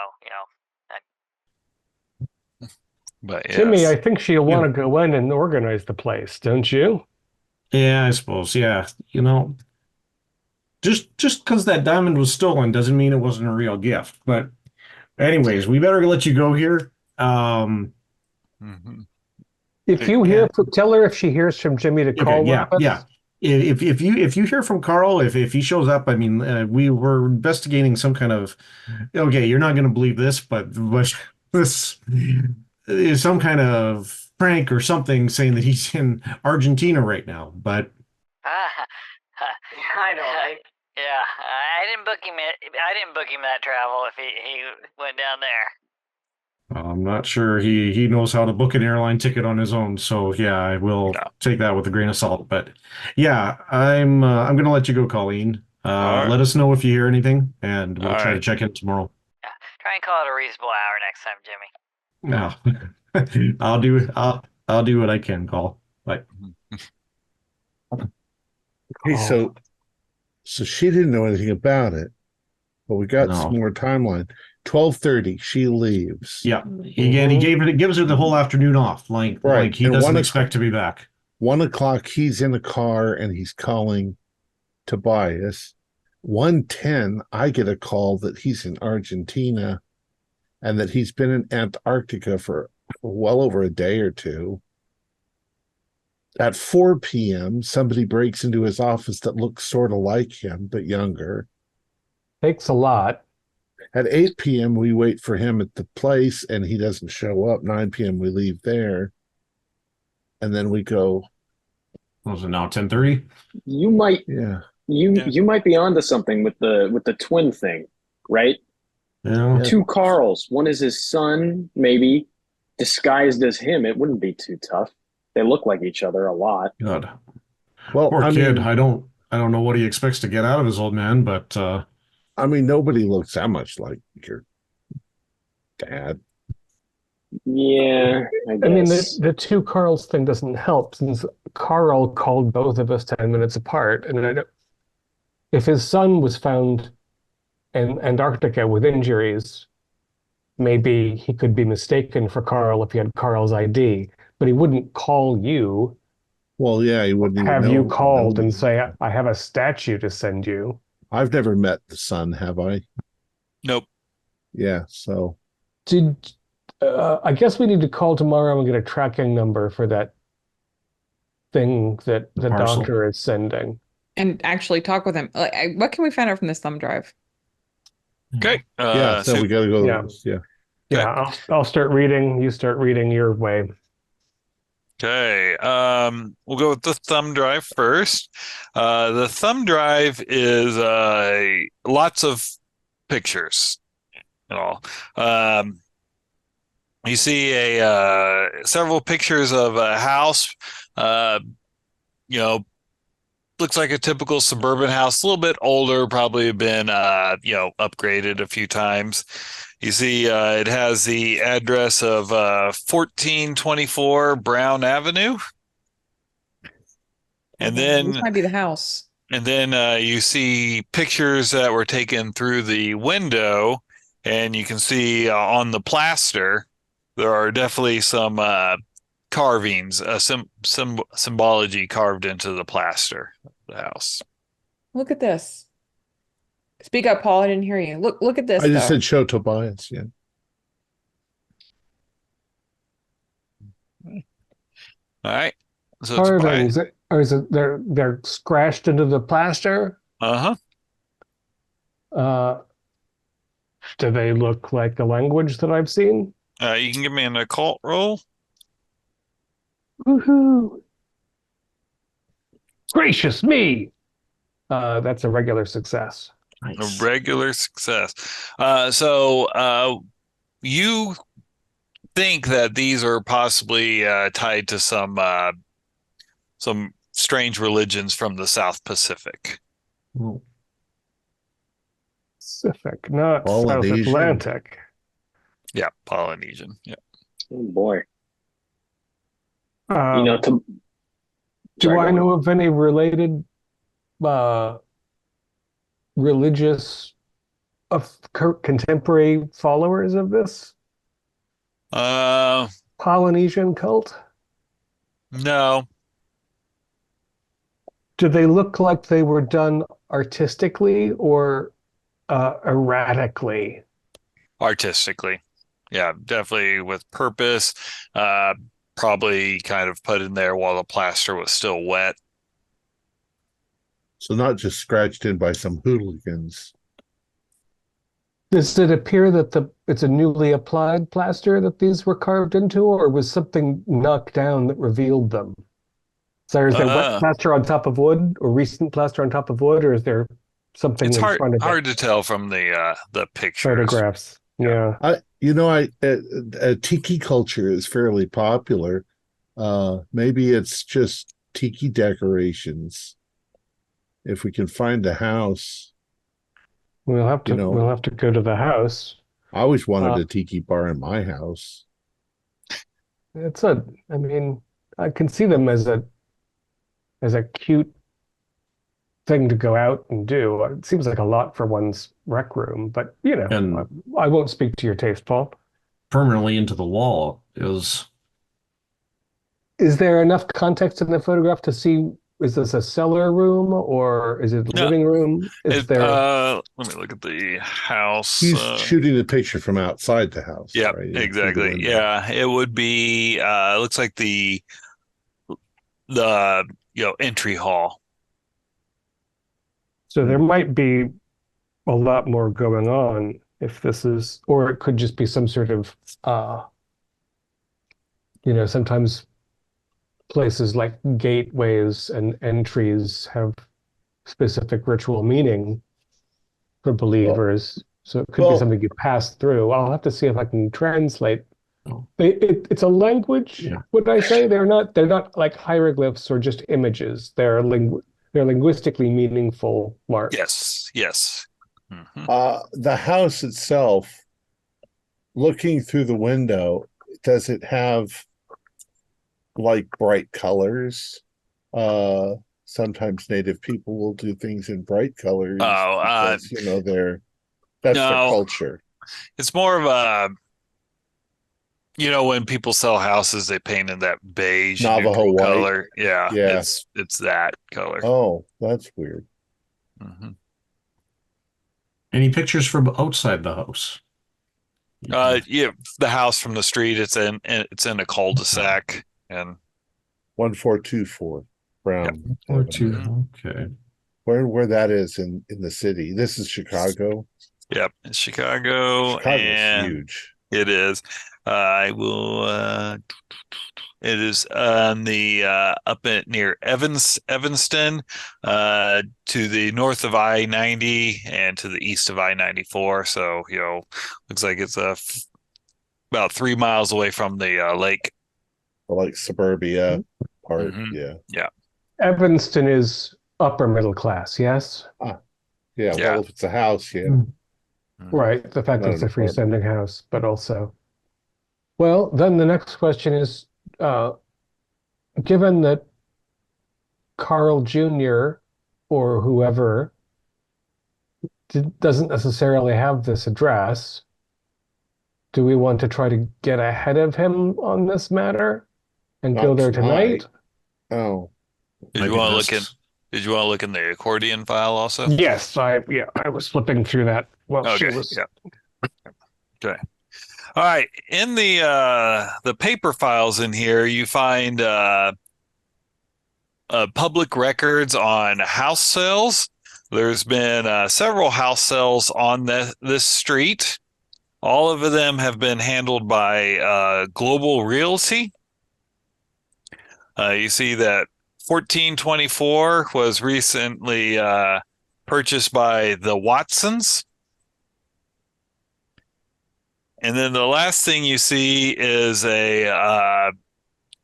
but yes. Jimmy, I think she'll want to go in and organize the place, don't you? Yeah, I suppose. Yeah, just because that diamond was stolen doesn't mean it wasn't a real gift. But anyways, we better let you go here. If you hear, tell her if she hears from Jimmy to call. Yeah. If you hear from Carl, if he shows up, I mean, we were investigating some kind of. Okay, you're not going to believe this, but this is some kind of prank or something, saying that he's in Argentina right now. But I know, right? Yeah, I didn't book him. I didn't book him that travel if he went down there. I'm not sure he knows how to book an airline ticket on his own, so yeah, I will take that with a grain of salt. But yeah, I'm going to let you go, Colleen. All right. Let us know if you hear anything, and we'll All try to right. check in tomorrow. Yeah, try and call it a reasonable hour next time, Jimmy. No, I'll do what I can, call. But Okay, so she didn't know anything about it, but we got some more timeline. 12:30, she leaves. yeah, again, he gives her the whole afternoon off, like he And doesn't expect to be back. 1:00, he's in a car and he's calling Tobias. 1:10, I get a call that he's in Argentina and that he's been in Antarctica for well over a day or two. At 4 p.m., somebody breaks into his office that looks sort of like him, but younger. Takes a lot. At 8 p.m., we wait for him at the place, and he doesn't show up. 9 p.m., we leave there. And then we go. What was it now, 10:30? You might you might be onto something with the twin thing, right? Yeah. Two Carls. One is his son, maybe disguised as him. It wouldn't be too tough. They look like each other a lot. God. Well, Poor kid. I don't know what he expects to get out of his old man, but I mean, nobody looks that much like your dad. Yeah, I mean, guess. the two Carls thing doesn't help since Carl called both of us 10 minutes apart. And if his son was found in Antarctica with injuries, maybe he could be mistaken for Carl if he had Carl's ID, but he wouldn't call you. Well, yeah, he wouldn't even have know, you called and say, I have a statue to send you. I've never met the son, have I? Nope. Yeah, so. I guess we need to call tomorrow and get a tracking number for that thing that the doctor is sending. And actually talk with him. What can we find out from this thumb drive? Okay. So we got to go. Yeah, I'll start reading. You start reading your way. Okay. We'll go with the thumb drive first. The thumb drive is lots of pictures and all. You see several pictures of a house. Looks like a typical suburban house, a little bit older, probably been upgraded a few times. You see it has the address of 1424 Brown Avenue. And then this might be the house. And then you see pictures that were taken through the window, and you can see on the plaster there are definitely some carvings, symbology carved into the plaster of the house. Look at this. Speak up, Paul. I didn't hear you. Look at this. I just said show Tobias. Yeah. All right. So carvings. Or is it they're scratched into the plaster? Uh-huh. Do they look like the language that I've seen? You can give me an occult roll. Woohoo! Gracious me! That's a regular success. Nice. A regular success. So you think that these are possibly tied to some strange religions from the South Pacific. Pacific, not Polynesian. South Atlantic. Yeah, Polynesian. Yeah. Oh boy. Do I know of any related religious contemporary followers of this Polynesian cult? No. Do they look like they were done artistically or erratically? Artistically. Yeah, definitely with purpose. Probably kind of put in there while the plaster was still wet. So not just scratched in by some hooligans. Does it appear that it's a newly applied plaster that these were carved into, or was something knocked down that revealed them? So is there wet plaster on top of wood, or recent plaster on top of wood, or is there something It's in hard front of hard to tell from the pictures. photographs. Yeah. Tiki culture is fairly popular. Maybe it's just tiki decorations. If we can find a house, We'll have to go to the house. I always wanted a tiki bar in my house. I mean, I can see them as a cute thing to go out and do. It seems like a lot for one's rec room, but And I won't speak to your taste, Paul. permanently into the wall is Is there enough context in the photograph to see, is this a cellar room or is it a No, living room? Is there let me look at the house. He's shooting the picture from outside the house. Yeah, right? Through the exactly. window. Yeah, it would be looks like the entry hall. so there might be a lot more going on if this is, or it could just be some sort of sometimes places like gateways and entries have specific ritual meaning for believers. So it could be something you pass through. I'll have to see if I can translate. Oh. It's a language, Yeah. would I say? They're not like hieroglyphs or just images. They're linguistically meaningful marks. Yes. Mhm. The house itself, looking through the window, does it have like bright colors? Sometimes native people will do things in bright colors because, that's their No. culture. It's more of a when people sell houses, they paint in that beige Navajo neutral white. color. Yeah, Yeah. it's that color. Oh, that's weird. Mhm. any pictures from outside the house? Yeah, the house from the street. It's in a cul-de-sac, and 1424 Brown. Or Avenue. two. Okay. Where that is in the city. This is Chicago. yep, it's Chicago, Chicago's and huge. it is. I will. It is on the up at near Evanston, to the north of I-90 and to the east of I-94. So looks like it's about 3 miles away from the lake. Like suburbia part. Mhm. Yeah. Evanston is upper middle class, yes? Yeah. Yeah. Well, if it's a house, yeah. Mm. Right. The fact that Not it's a an apartment. freestanding house, but also. Well, then the next question is, given that Carl Jr. or whoever doesn't necessarily have this address, do we want to try to get ahead of him on this matter and go Not there tonight? Oh, Did you want to look in the accordion file also? Yes, I was flipping through that while she Okay. was. Yeah. Okay. All right. In the paper files in here, you find public records on house sales. There's been several house sales on this street. All of them have been handled by Global Realty. You see that 1424 was recently purchased by the Watsons. And then the last thing you see is a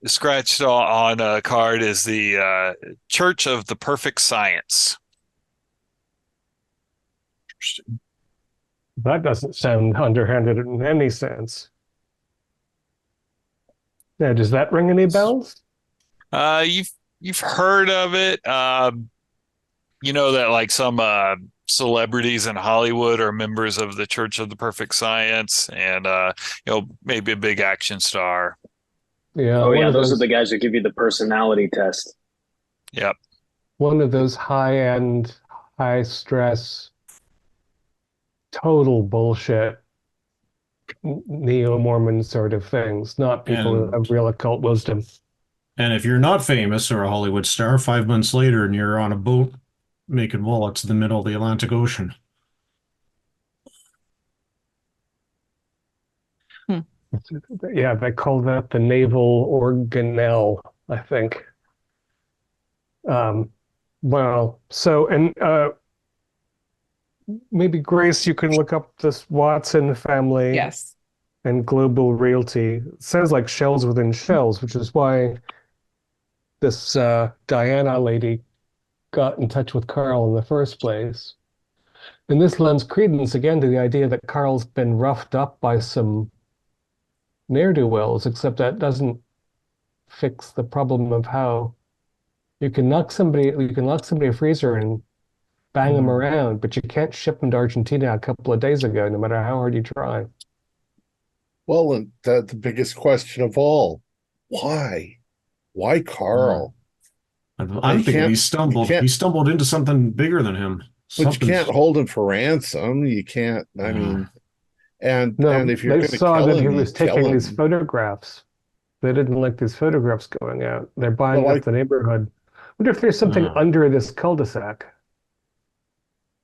scratched on a card is the Church of the Perfect Science. That doesn't sound underhanded in any sense. Now, does that ring any bells? You've heard of it. You know that like some celebrities in Hollywood are members of the Church of the Perfect Science, and maybe a big action star. Yeah. Oh yeah, those are the guys who give you the personality test. Yep. One of those high-end, high-stress, total bullshit neo-Mormon sort of things, not people who have real occult wisdom. And if you're not famous or a Hollywood star, 5 months later and you're on a boat making wallets in the middle of the Atlantic Ocean. Yeah, they call that the naval organelle, I think. Well, so, and maybe Grace, you can look up this Watson family Yes. and Global Realty. It sounds like shells within shells, which is why this Diana lady got in touch with Carl in the first place. And this lends credence again to the idea that Carl's been roughed up by some ne'er-do-wells, except that doesn't fix the problem of how you can lock somebody in a freezer and bang them around, but you can't ship them to Argentina a couple of days ago, no matter how hard you try. Well, and the biggest question of all, why? Why Carl? I'm You thinking can't- he you stumbled. can't- He stumbled into something bigger than him. But you Something's- can't hold him for ransom. You can't, I mean, and No, if you're they going to saw kill that he him, you was kill taking these him. photographs. They didn't like these photographs going out. They're buying Well, up the neighborhood. I wonder if there's something Ah. under this cul-de-sac,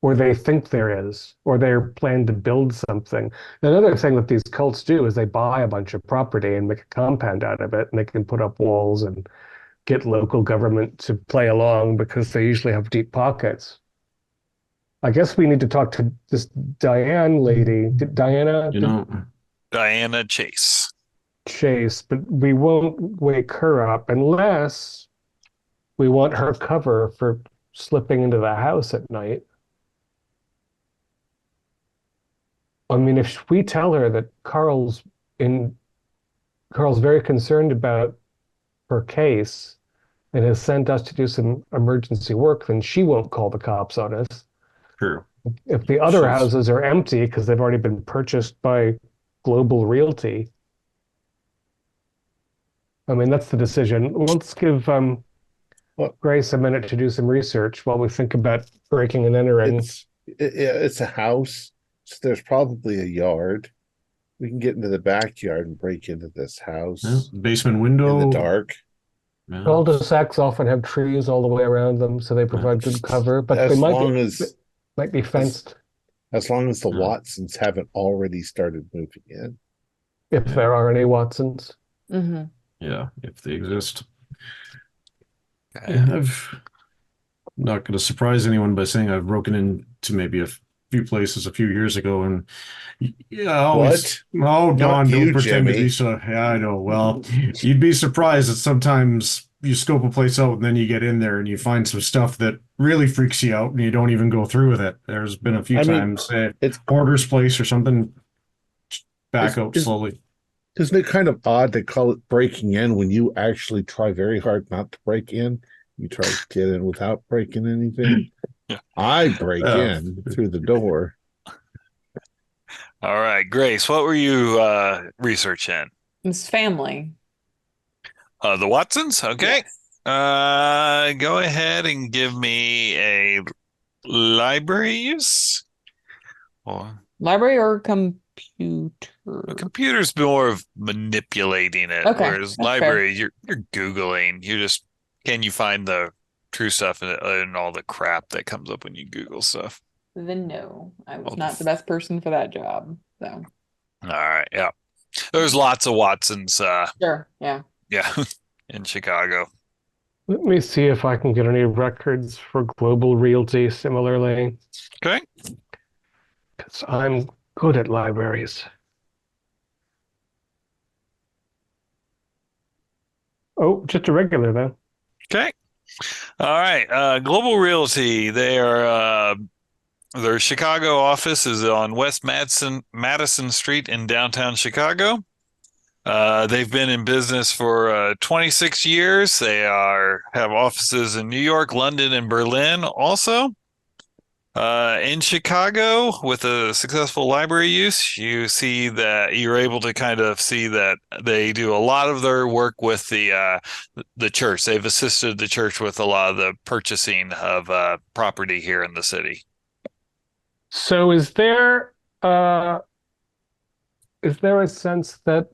or they think there is, or they're planning to build something. Another thing that these cults do is they buy a bunch of property and make a compound out of it, and they can put up walls and get local government to play along because they usually have deep pockets. I guess we need to talk to this Diane lady, Diana Diana Chase. Chase, but we won't wake her up unless we want her cover for slipping into the house at night. I mean, if we tell her that Carl's very concerned about her case and has sent us to do some emergency work, then she won't call the cops on us. True. If the other She's- houses are empty because they've already been purchased by Global Realty, I mean, that's the decision. Let's give Grace a minute to do some research while we think about breaking and entering. It's a house, so there's probably a yard. We can get into the backyard and break into this house Yeah, basement window. in the dark. Yeah. Cul-de-sacs often have trees all the way around them, so they provide good cover, but As they long as might be fenced the Yeah. Watsons haven't already started moving in. if there are any Watsons. Mm-hmm. Yeah, if they exist. Yeah, I'm not going to surprise anyone by saying I've broken into maybe a few places a few years ago, and yeah, always. Oh, Don, you, don't pretend to Jimmy. be so. Yeah, I know. Well, you'd be surprised that sometimes you scope a place out and then you get in there and you find some stuff that really freaks you out and you don't even go through with it. There's been a few I mean, times, it's Porter's place or something, back out Is- slowly. Isn't it kind of odd to call it breaking in when you actually try very hard not to break in? You try to get in without breaking anything. Yeah. I break in through the door. All right, Grace, what were you researching? It's family. The Watsons? Okay. Yes. Go ahead and give me a library use. Or Library or computer? a computer's more of manipulating it, Okay, whereas that's library, you're Googling. You just can you find the true stuff and all the crap that comes up when you Google stuff. Then no, I was Oh, not the best person for that job. So All right, yeah. There's lots of Watsons, sure, yeah. yeah, in Chicago. Let me see if I can get any records for Global Realty similarly, Okay. because I'm good at libraries. Oh, just a regular though. Okay. All right. Global Realty, their Chicago office is on West Madison Street in downtown Chicago. They've been in business for 26 years. They have offices in New York, London, and Berlin also. In Chicago, with a successful library use, you see that you're able to kind of see that they do a lot of their work with the church. They've assisted the church with a lot of the purchasing of property here in the city. So is there a sense that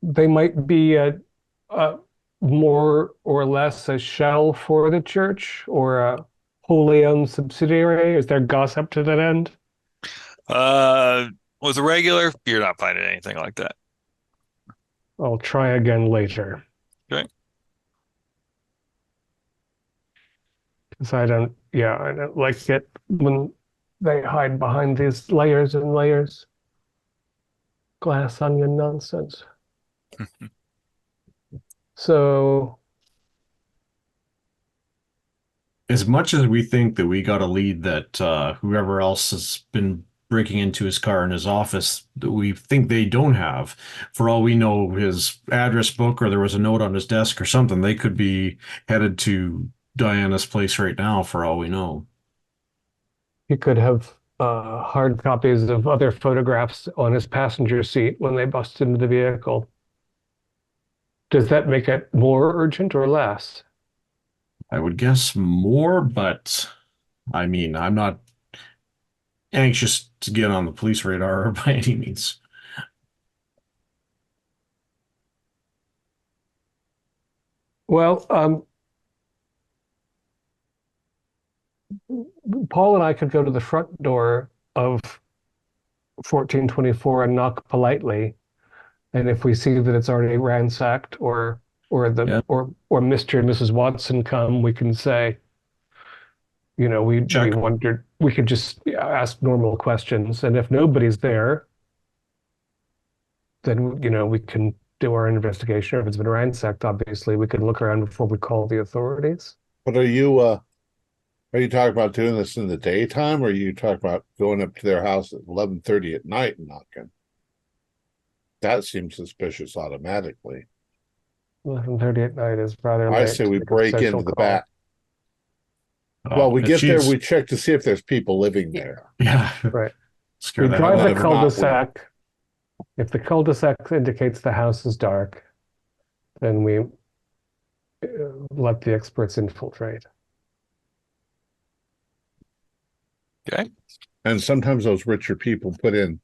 they might be a more or less a shell for the church or a wholly owned subsidiary? Is there gossip to that end? With a regular, you're not finding anything like that. I'll try again later. Okay. Because I don't like it when they hide behind these layers and layers. Glass onion nonsense. So, As much as we think that we got a lead that whoever else has been breaking into his car in his office, that we think they don't have, for all we know, his address book or there was a note on his desk or something, they could be headed to Diana's place right now, for all we know. he could have hard copies of other photographs on his passenger seat when they bust into the vehicle. Does that make it more urgent or less? I would guess more, but I mean, I'm not anxious to get on the police radar by any means. Well, Paul and I could go to the front door of 1424 and knock politely. And if we see that it's already ransacked or Yeah. Mr. and Mrs. Watson come, we can say, we Check. wondered, we could just ask normal questions. And if nobody's there, then, we can do our investigation. If it's been ransacked, obviously, we could look around before we call the authorities. But are you talking about doing this in the daytime, or are you talking about going up to their house at 11:30 at night and knocking? That seems suspicious automatically. 11:30 at night is rather I late say to we make a break social into the call. back. Well, we get there, She's- we check to see if there's people living there. Yeah. Right. Scare We the drive hell out the of her. cul-de-sac. If the cul-de-sac indicates the house is dark, then we let the experts infiltrate. Okay. And sometimes those richer people put in,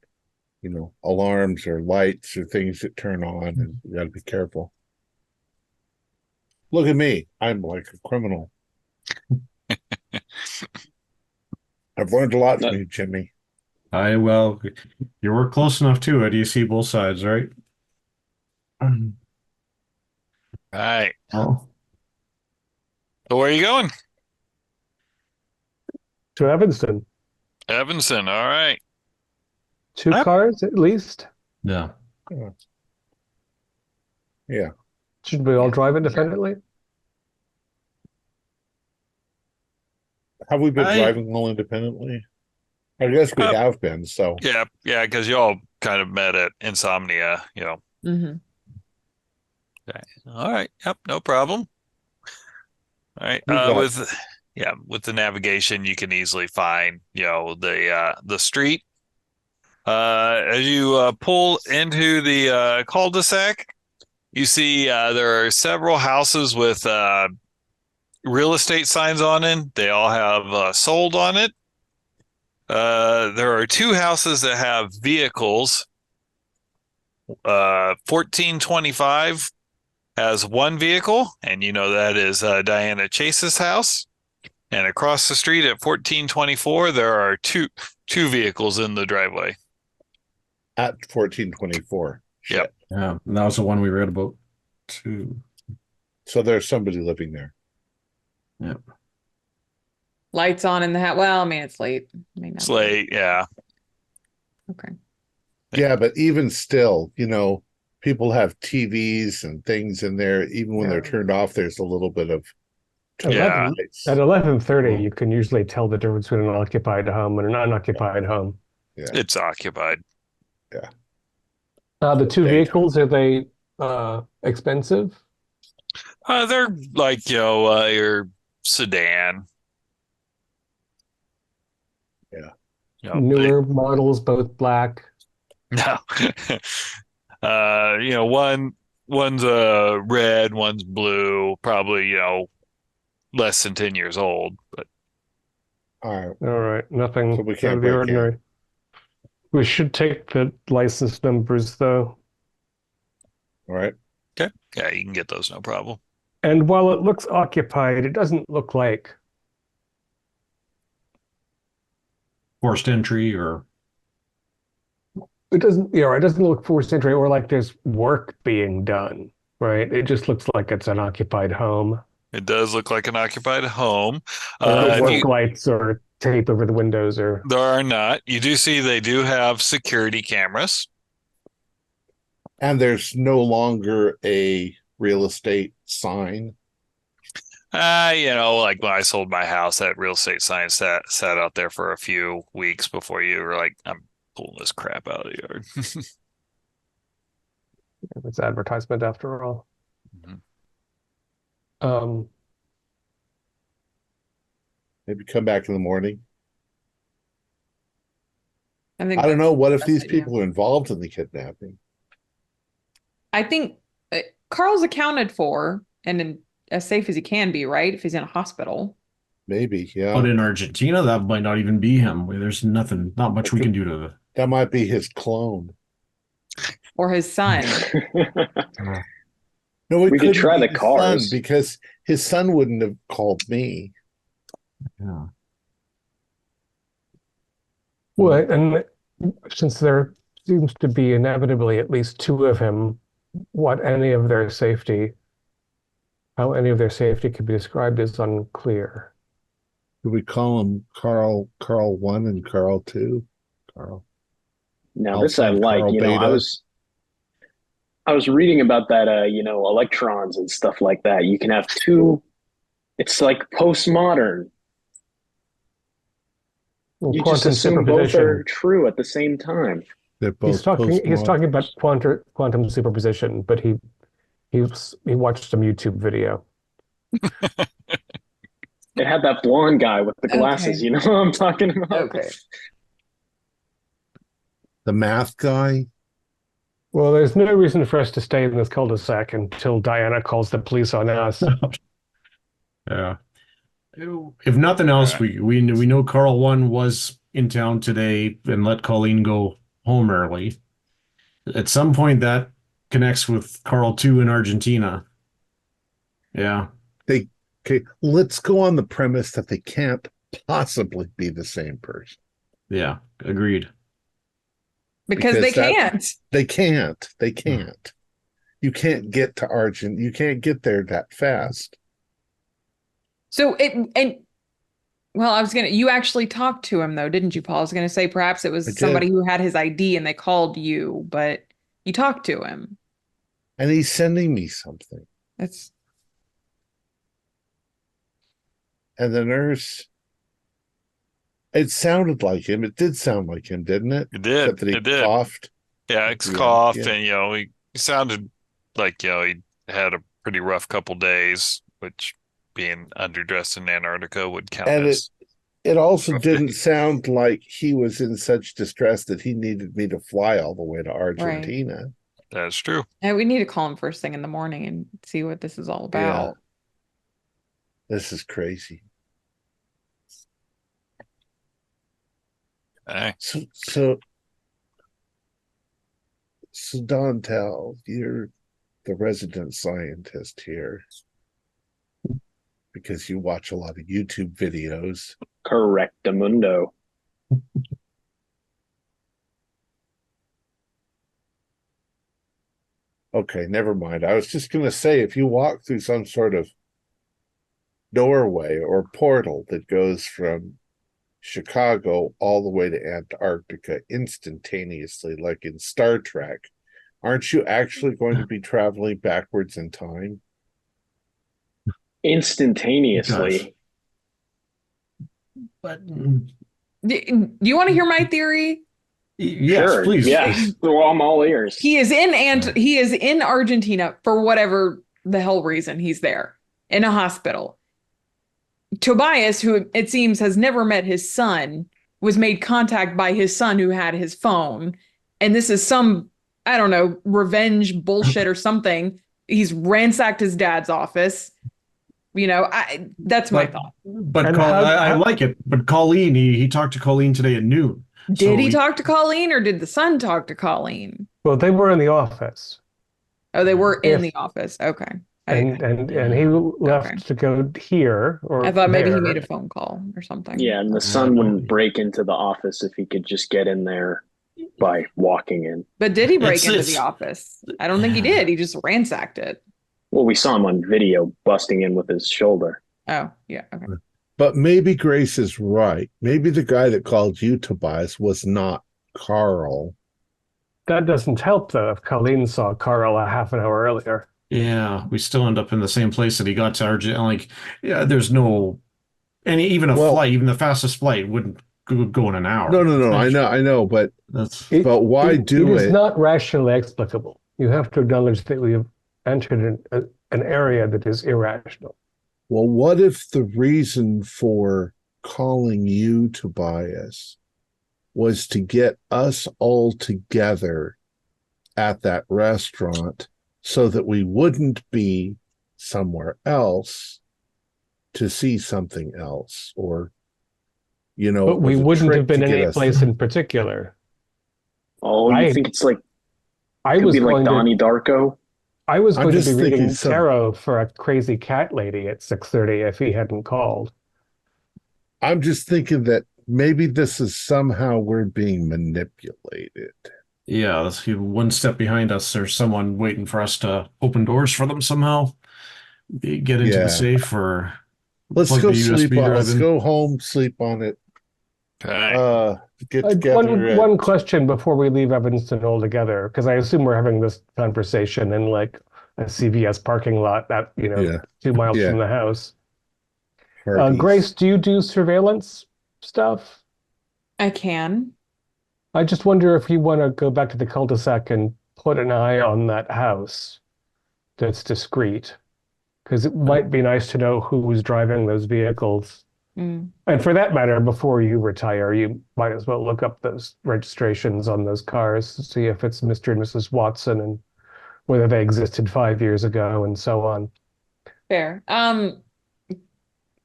alarms or lights or things that turn on, and you got to be careful. Look at me. I'm like a criminal. I've learned a lot from you, Jimmy. Well, you were close enough to it. You see both sides, right? Right. Oh, So where are you going? To Evanston, Evanston. All right. 2 Yep. cars at least. yeah. Yeah. Should we all drive independently? Have we been I- driving all independently? I guess we have been, so. Yeah, because y'all kind of met at Insomnia, Mhm. Okay. All right. Yep, no problem. All right. You got- With the navigation, you can easily find, the street. As you pull into the cul-de-sac, you see there are several houses with real estate signs on it. They all have sold on it. There are 2 houses that have vehicles. 1425 has 1 vehicle, and that is Diana Chase's house. And across the street at 1424, there are two vehicles in the driveway. At 1424. Yep. Yeah. And that was the one we read about too. So there's somebody living there. Lights on in the house. Well, I mean, it's late. May not It's be. late, yeah. Okay. Yeah, but even still, people have TVs and things in there. Even when they're turned off, there's a little bit of Yeah. lights. At 11:30, you can usually tell the difference between an occupied home and an unoccupied home. Yeah. It's occupied. The 2 Daytime. vehicles, are they expensive? They're like, your sedan. Yeah. Newer models, both black. No. One's red, one's blue, probably, less than 10 years old, but All right. All right, nothing So we out can't of the break in. ordinary. We should take the license numbers, though. All right. yeah, you can get those, no problem. And while it looks occupied, it doesn't look like. Forced entry or It doesn't look forced entry or like there's work being done, right? It just looks like it's an occupied home. It does look like an occupied home. Or If work you- lights or tape over the windows or. There are not. You do see they do have security cameras. And there's no longer a real estate sign. Like when I sold my house, that real estate sign sat out there for a few weeks before you were like, I'm pulling this crap out of the yard. It's advertisement after all. Mhm. Maybe come back in the morning. I think I don't know. What if best these idea. people are involved in the kidnapping? I think Carl's accounted for and as safe as he can be, right? If he's in a hospital. Maybe, yeah. But in Argentina, that might not even be him. There's not much we can do to That might be his clone. Or his son. No, We could couldn't try be the his cars. son, because his son wouldn't have called me. Yeah. Well, and since there seems to be inevitably at least two of him, how any of their safety could be described is unclear. Do we call him Carl 1 and Carl 2? Carl. Now this I Alpha, like. Carl You know, Beta. I was reading about that. Electrons and stuff like that. You can have two. It's like postmodern. Well, You just quantum assume both superposition. are true at the same time. They're both He's talking postmodern. about quantum superposition, but he watched some YouTube video. It had that blonde guy with the glasses. Okay. You know what I'm talking about? Okay. The math guy. Well, there's no reason for us to stay in this cul-de-sac until Diana calls the police on us. Yeah. If nothing else, we know Carl 1 was in town today and let Colleen go home early. At some point, that connects with Carl 2 in Argentina. Yeah. Okay, let's go on the premise that they can't possibly be the same person. Yeah. Agreed. Because they can't. They can't. You can't get to Argent. You can't get there that fast. So you actually talked to him though, didn't you, Paul? I was gonna say perhaps it I was did. somebody who had his ID and they called you, but you talked to him. And he's sending me something. And the nurse, it sounded like him. It did sound like him, didn't it? It did. Except that he It did. coughed. Yeah, it's Yeah, coughed, yeah. and he sounded like he had a pretty rough couple days, which being underdressed in Antarctica would count And as. It also Rough didn't days. sound like he was in such distress that he needed me to fly all the way to Argentina. That's true. And we need to call him first thing in the morning and see what this is all about. This is crazy. Hey. So Dontel, you're the resident scientist here because you watch a lot of YouTube videos. Correctamundo. Okay, never mind. I was just going to say, if you walk through some sort of doorway or portal that goes from Chicago all the way to Antarctica instantaneously, like in Star Trek, aren't you actually going to be traveling backwards in time? Instantaneously. But Do you want to hear my theory? yes, Sure. please. Yes. Well, I'm all ears. He is in Argentina for whatever the hell reason he's there in a hospital. Tobias, who it seems has never met his son, was made contact by his son who had his phone. And this is some, I don't know, revenge bullshit or something. He's ransacked his dad's office. That's my thought. But And I like it. But Colleen, he talked to Colleen today at noon. Did So he talk to Colleen or did the son talk to Colleen? Well, they were in the office, Oh, they were in Yes. the office. Okay. and he left to go here or I thought maybe he there. made a phone call or something. Yeah, and the son wouldn't break into the office if he could just get in there by walking in. But did he break It's- into it's- the office? I don't think he did. He just ransacked it. Well, we saw him on video busting in with his shoulder. Oh, yeah. Okay. But maybe Grace is right. Maybe the guy that called you, Tobias, was not Carl. That doesn't help, though, if Colleen saw Carl a half an hour earlier. Yeah, we still end up in the same place that he got to Argent. Like, yeah, there's no even a flight, even the fastest flight wouldn't go in an hour. No. I know, but but why do it? It is not rationally explicable. You have to acknowledge that we have entered an area that is irrational. Well, what if the reason for calling you, Tobias, was to get us all together at that restaurant so that we wouldn't be somewhere else to see something else, or, you know, but we wouldn't have been in any place in particular. Oh, you think it's like, I was like Donnie Darko? I was going to be reading tarot for a crazy cat lady at 6:30 if he hadn't called. I'm just thinking that maybe this is somehow we're being manipulated. Yeah, let's one step behind us. There's someone waiting for us to open doors for them somehow. Get into the safe, or let's go sleep on it. Let's go home, sleep on it. Get together. One question before we leave Evanston altogether, because I assume we're having this conversation in like a CVS parking lot that 2 miles from the house. Grace, do you do surveillance stuff? I can. I just wonder if you want to go back to the cul-de-sac and put an eye on that house that's discreet, because it might be nice to know who was driving those vehicles. And for that matter, before you retire, you might as well look up those registrations on those cars to see if it's Mr. and Mrs. Watson and whether they existed 5 years ago and so on. Fair.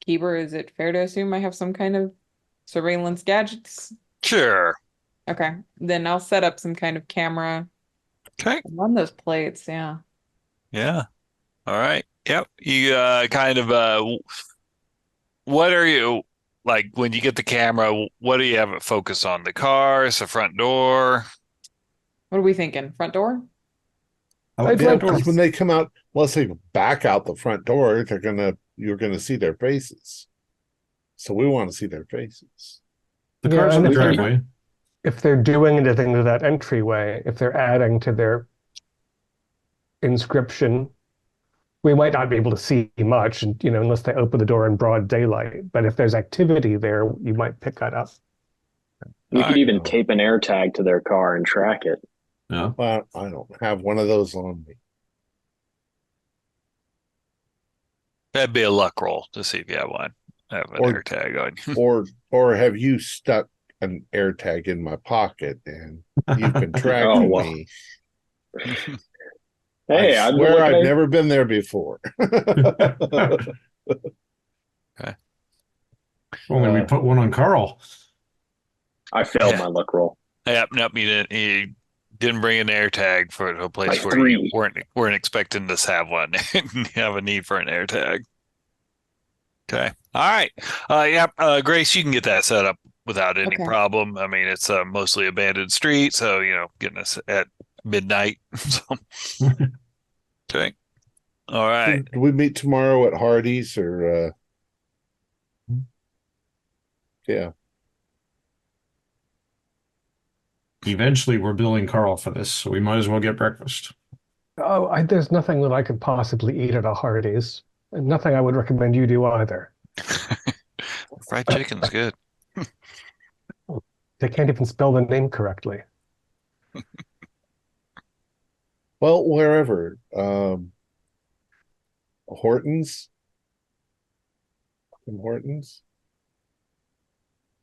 Keeper, is it fair to assume I have some kind of surveillance gadgets? Sure. Okay. Then I'll set up some kind of camera. Okay. On those plates, yeah. Yeah. All right. Yep. You kind of what are you like when you get the camera? What do you have it focused on? The cars, the front door? What are we thinking? Front door? Because when they come out, let's say back out the front door, you're gonna see their faces. So we want to see their faces. The cars in the driveway. If they're doing anything to that entryway, if they're adding to their inscription, we might not be able to see much, unless they open the door in broad daylight. But if there's activity there, you might pick that up. You could even tape an air tag to their car and track it. Yeah. Well, I don't have one of those on me. That'd be a luck roll to see if you have one. Have an air tag on you. or have you stuck an air tag in my pocket and you've been tracking me? Hey, I swear I've never been there before. Okay. Only we put one on Carl. I failed my luck roll. Yep, nope, you didn't bring an air tag for a place where you weren't expecting to have one. You have a need for an air tag. Okay. All right. Grace, you can get that set up without any problem. I mean, it's a mostly abandoned street, so getting us at midnight. So. Okay. All right. Do we meet tomorrow at Hardee's or yeah. Eventually we're billing Carl for this, so we might as well get breakfast. Oh, there's nothing that I could possibly eat at a Hardee's. And nothing I would recommend you do either. Fried chicken's good. They can't even spell the name correctly. Well, wherever. Hortons? Hortons?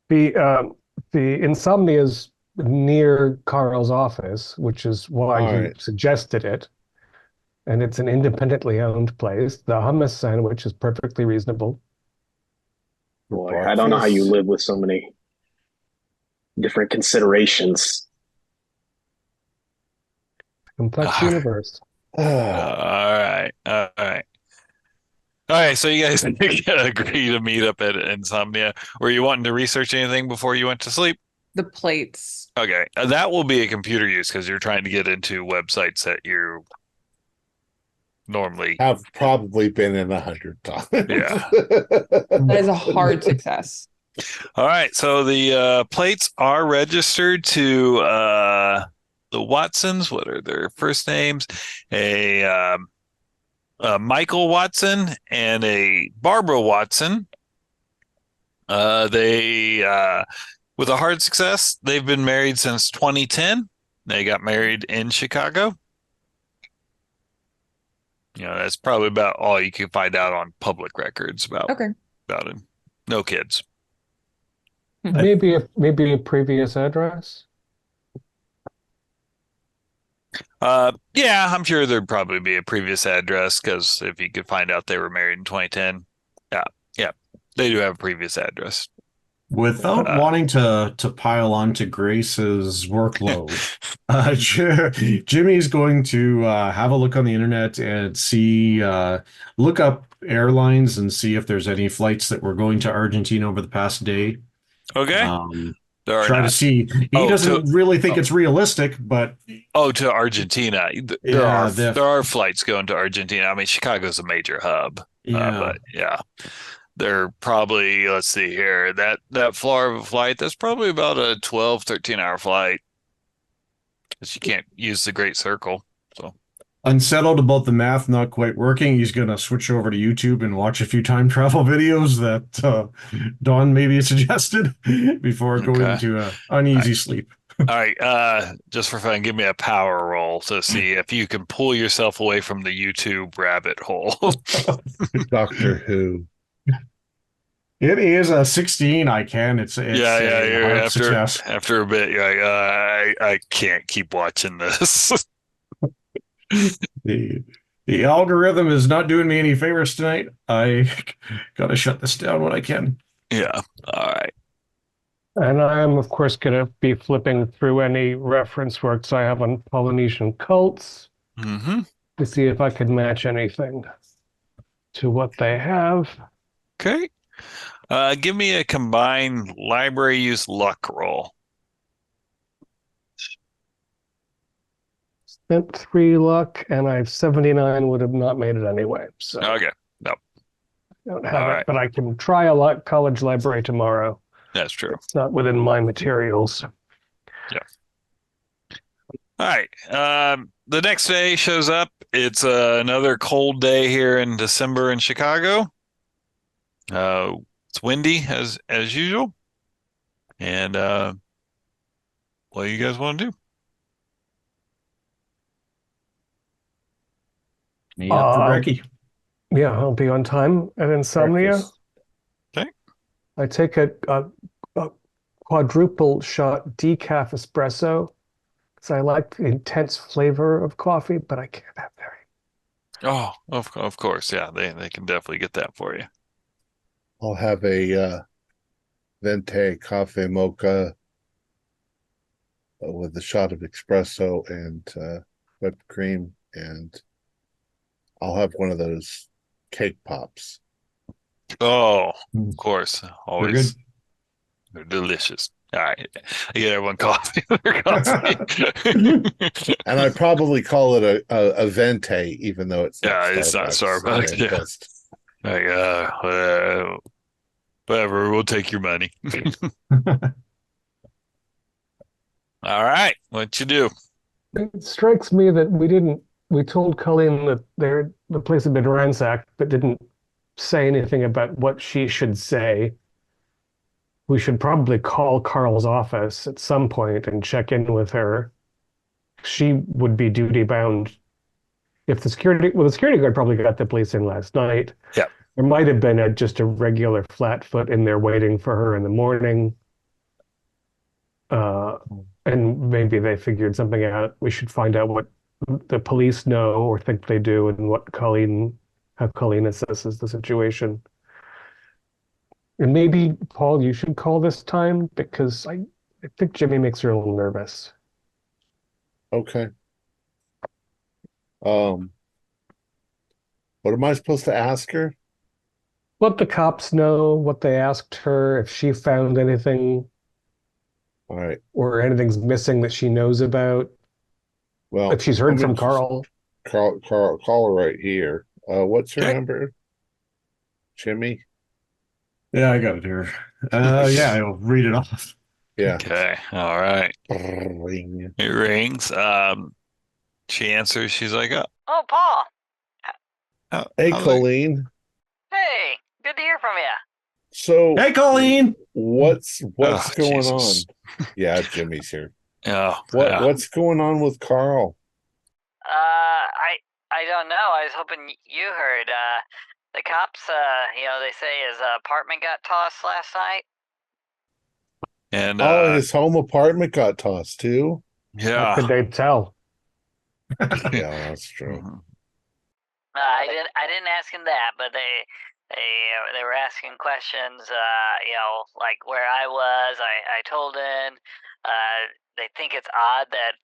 The Insomnia's near Carl's office, which is why he suggested it. And it's an independently owned place. The hummus sandwich is perfectly reasonable. Boy, I don't know how you live with so many different considerations. Complex universe. All right. So you guys agree to meet up at Insomnia. Were you wanting to research anything before you went to sleep? The plates. Okay. That will be a computer use because you're trying to get into websites that you normally. Have probably been in 100 times. Yeah. That is a hard success. All right, so the plates are registered to the Watsons. What are their first names? A Michael Watson and a Barbara Watson. They with a hard success, they've been married since 2010. They got married in Chicago. That's probably about all you can find out on public records about it. No kids. Maybe a previous address. Yeah, I'm sure there'd probably be a previous address because if you could find out they were married in 2010, yeah, they do have a previous address. Without wanting to pile on to Grace's workload, Jimmy's going to have a look on the internet and look up airlines and see if there's any flights that were going to Argentina over the past day. Okay. Try to see. He doesn't really think it's realistic, but to Argentina, there are flights going to Argentina. I mean, Chicago's a major hub. But they're probably, let's see here, that Florida flight, that's probably about a 12, 13-hour flight because you can't use the Great Circle. So unsettled about the math not quite working, he's going to switch over to YouTube and watch a few time travel videos that Dawn maybe suggested before going to uneasy sleep. All right, just for fun, give me a power roll to see if you can pull yourself away from the YouTube rabbit hole. Doctor Who. It is a 16. I can. It's yeah. After a bit, you're like, I can't keep watching this. The algorithm is not doing me any favors tonight. I gotta shut this down when I can. Yeah. All right. And I am, of course, going to be flipping through any reference works I have on Polynesian cults to see if I can match anything to what they have. Okay. Give me a combined library use luck roll. Spent 3 luck, and I have 79, would have not made it anyway. So okay. Nope. I don't have it, but I can try a luck college library tomorrow. That's true. It's not within my materials. Yeah. All right. The next day shows up. It's another cold day here in December in Chicago. It's windy as usual. And what do you guys want to do? Me up for Ricky. Yeah, I'll be on time at Insomnia. Breakfast. Okay. I take a quadruple shot decaf espresso because I like the intense flavor of coffee, but I can't have very. Oh, of course. Yeah, they can definitely get that for you. I'll have a venti cafe mocha with a shot of espresso and whipped cream, and I'll have one of those cake pops. Oh, of course. Always. They're delicious. All right. I get everyone coffee. And I probably call it a venti, even though it's not it's not Starbucks. Like, whatever, we'll take your money. All right, what you do? It strikes me that we told Colleen that the place had been ransacked, but didn't say anything about what she should say. We should probably call Carl's office at some point and check in with her. She would be duty bound. If the security guard probably got the police in last night. Yeah. There might have been just a regular flat foot in there waiting for her in the morning. And maybe they figured something out. We should find out what the police know or think they do and how Colleen assesses the situation. And maybe, Paul, you should call this time because I think Jimmy makes her a little nervous. Okay. What am I supposed to ask her? What the cops know, what they asked her, if she found anything. All right. Or anything's missing that she knows about. Well, if she's heard from Carl. Call her right here. What's her Okay. number? Jimmy? Yeah, I got it here. Yeah, I'll read it off. Yeah. Okay. All right. Ring. It rings. She answers. She's like, Oh, Paul. Hey, how's it- Colleen. Hey, good to hear from you. So Hey, Colleen. what's Oh, going Jesus. on? Yeah, Jimmy's here. Oh, yeah. What's going on with Carl? I don't know. I was hoping you heard. The cops, they say his apartment got tossed last night. And Oh, his home apartment got tossed too. How yeah. could they tell? Yeah, that's true. Mhm. I didn't ask him that, but they were asking questions. Like where I was. I told him. They think it's odd that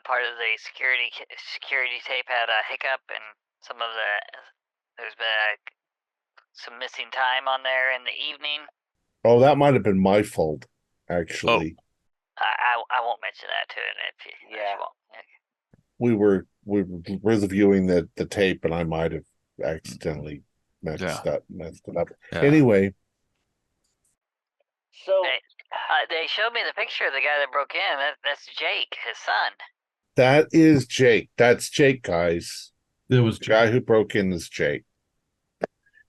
part of the security tape had a hiccup, and there's been some missing time on there in the evening. Oh, that might have been my fault, actually. I won't mention that to him if you won't. We were reviewing the tape, and I might have accidentally messed it up. Yeah. Anyway, So they showed me the picture of the guy that broke in. That's Jake, his son. that is Jake. That's Jake, guys. It was The guy who broke in is Jake.